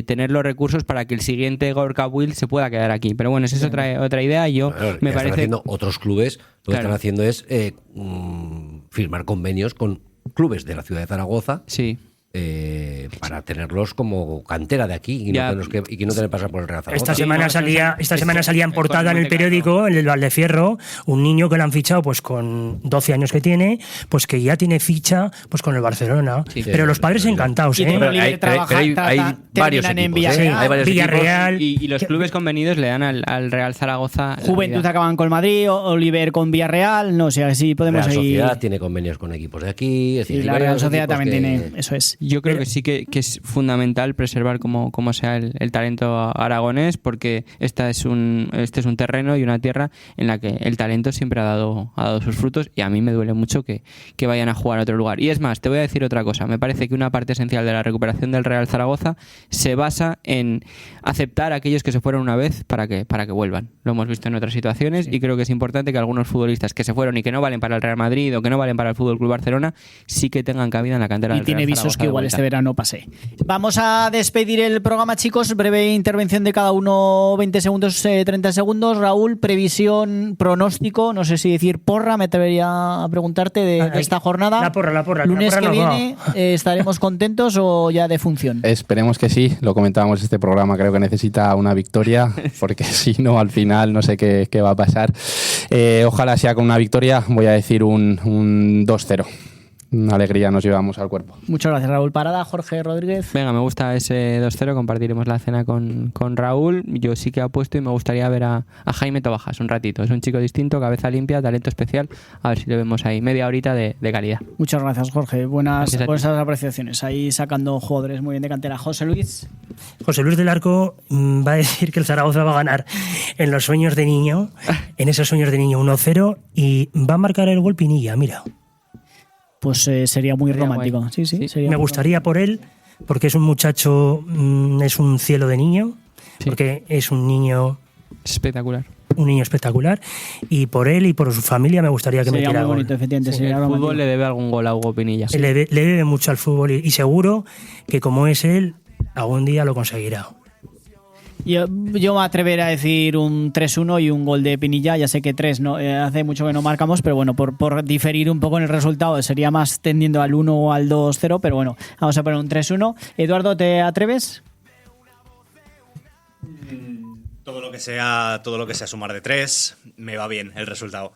tener los recursos para que el siguiente Gorka Will se pueda quedar aquí. Pero bueno, esa es otra idea. Yo Bueno, me ya parece... están haciendo otros clubes, lo que Claro. están haciendo es firmar convenios con clubes de la ciudad de Zaragoza Sí. para tenerlos como cantera de aquí y Ya. no tener que pasar por el Real Zaragoza. Esta semana salía en portada en el periódico, en el Valdefierro, un niño que lo han fichado pues con 12 años que tiene, pues que ya tiene ficha pues con el Barcelona. Sí. Pero los padres encantados, Y ¿eh? tiene Pero libre hay- trabajar, pero hay varios terminan en equipos, Villarreal. hay varios Villarreal. Y los clubes convenidos le dan al Real Zaragoza la Juventud vida. acaban con Madrid, Oliver con Villarreal, no sé, así podemos Real ir. Sociedad tiene convenios con equipos de aquí. Es Y decir, la hay Real varios Sociedad equipos también que- tiene, eso es. Yo creo que sí que es fundamental preservar como sea el talento aragonés, porque este es un terreno y una tierra en la que el talento siempre ha dado sus frutos, y a mí me duele mucho que vayan a jugar a otro lugar. Y es más, te voy a decir otra cosa. Me parece que una parte esencial de la recuperación del Real Zaragoza se basa en aceptar a aquellos que se fueron una vez para que vuelvan. Lo hemos visto en otras situaciones, y creo que es importante que algunos futbolistas que se fueron y que no valen para el Real Madrid o que no valen para el Fútbol Club Barcelona sí que tengan cabida en la cantera Y del tiene Real visos Zaragoza que igual vuelta. este verano pase. Vamos a despedir el programa, chicos. Breve intervención de cada uno, 20 segundos, 30 segundos. Raúl, previsión, pronóstico, no sé si decir porra, me atrevería a preguntarte de esta jornada. La porra. Lunes la porra que no, viene, ¿estaremos contentos o ya de función? Esperemos que sí, lo comentábamos, este programa creo que necesita una victoria, porque si no, al final no sé qué va a pasar. Ojalá sea con una victoria, voy a decir un 2-0. Una alegría nos llevamos al cuerpo. Muchas gracias, Raúl Parada. Jorge Rodríguez. Venga, me gusta ese 2-0, compartiremos la cena con Raúl. Yo sí que apuesto y me gustaría ver a Jaime Tobajas un ratito. Es un chico distinto, cabeza limpia, talento especial. A ver si lo vemos ahí, media horita de calidad. Muchas gracias, Jorge. Buenas Gracias a ti. esas apreciaciones. Ahí sacando jugadores muy bien de cantera. José Luis. José Luis del Arco va a decir que el Zaragoza va a ganar en los sueños de niño, en esos sueños de niño 1-0, y va a marcar el gol Pinilla, mira. Pues sería muy Sería romántico. guay. Sí. Sería Me muy gustaría por él, porque es un muchacho, es un cielo de niño, Sí. porque es un niño Espectacular. espectacular, y por él y por su familia me gustaría que Sería metiera muy gol. bonito, efectivamente. Sí, sería El romántico. fútbol le debe algún gol a Hugo Pinilla. Le debe mucho al fútbol y seguro que como es él, algún día lo conseguirá. Yo me atrevería a decir un 3-1 y un gol de Pinilla. Ya sé que 3 no, hace mucho que no marcamos, pero bueno, por diferir un poco en el resultado, sería más tendiendo al 1 o al 2-0, pero bueno, vamos a poner un 3-1. Eduardo, ¿te atreves? Todo lo que sea sumar de 3, me va bien el resultado.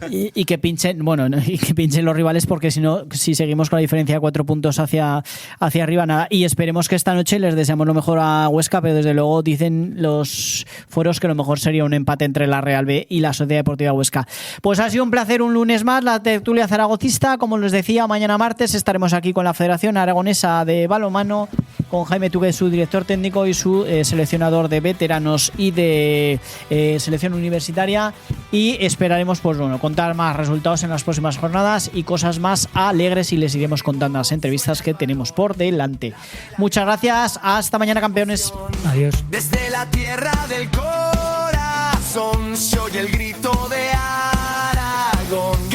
Y que pinchen, bueno, y que pinchen los rivales, porque si no, si seguimos con la diferencia de 4 puntos hacia arriba, nada. Y esperemos que esta noche les deseamos lo mejor a Huesca, pero desde luego dicen los foros que lo mejor sería un empate entre la Real B y la Sociedad Deportiva Huesca. Pues ha sido un placer un lunes más, la tertulia zaragocista. Como les decía, mañana martes estaremos aquí con la Federación Aragonesa de Balonmano, con Jaime Tuguet, su director técnico, y su seleccionador de veteranos y de selección universitaria, y esperaremos pues bueno, contar más resultados en las próximas jornadas y cosas más alegres, y les iremos contando las entrevistas que tenemos por delante. Muchas gracias, hasta mañana, campeones. Adiós. Desde la tierra del corazón se oye el grito de Aragón.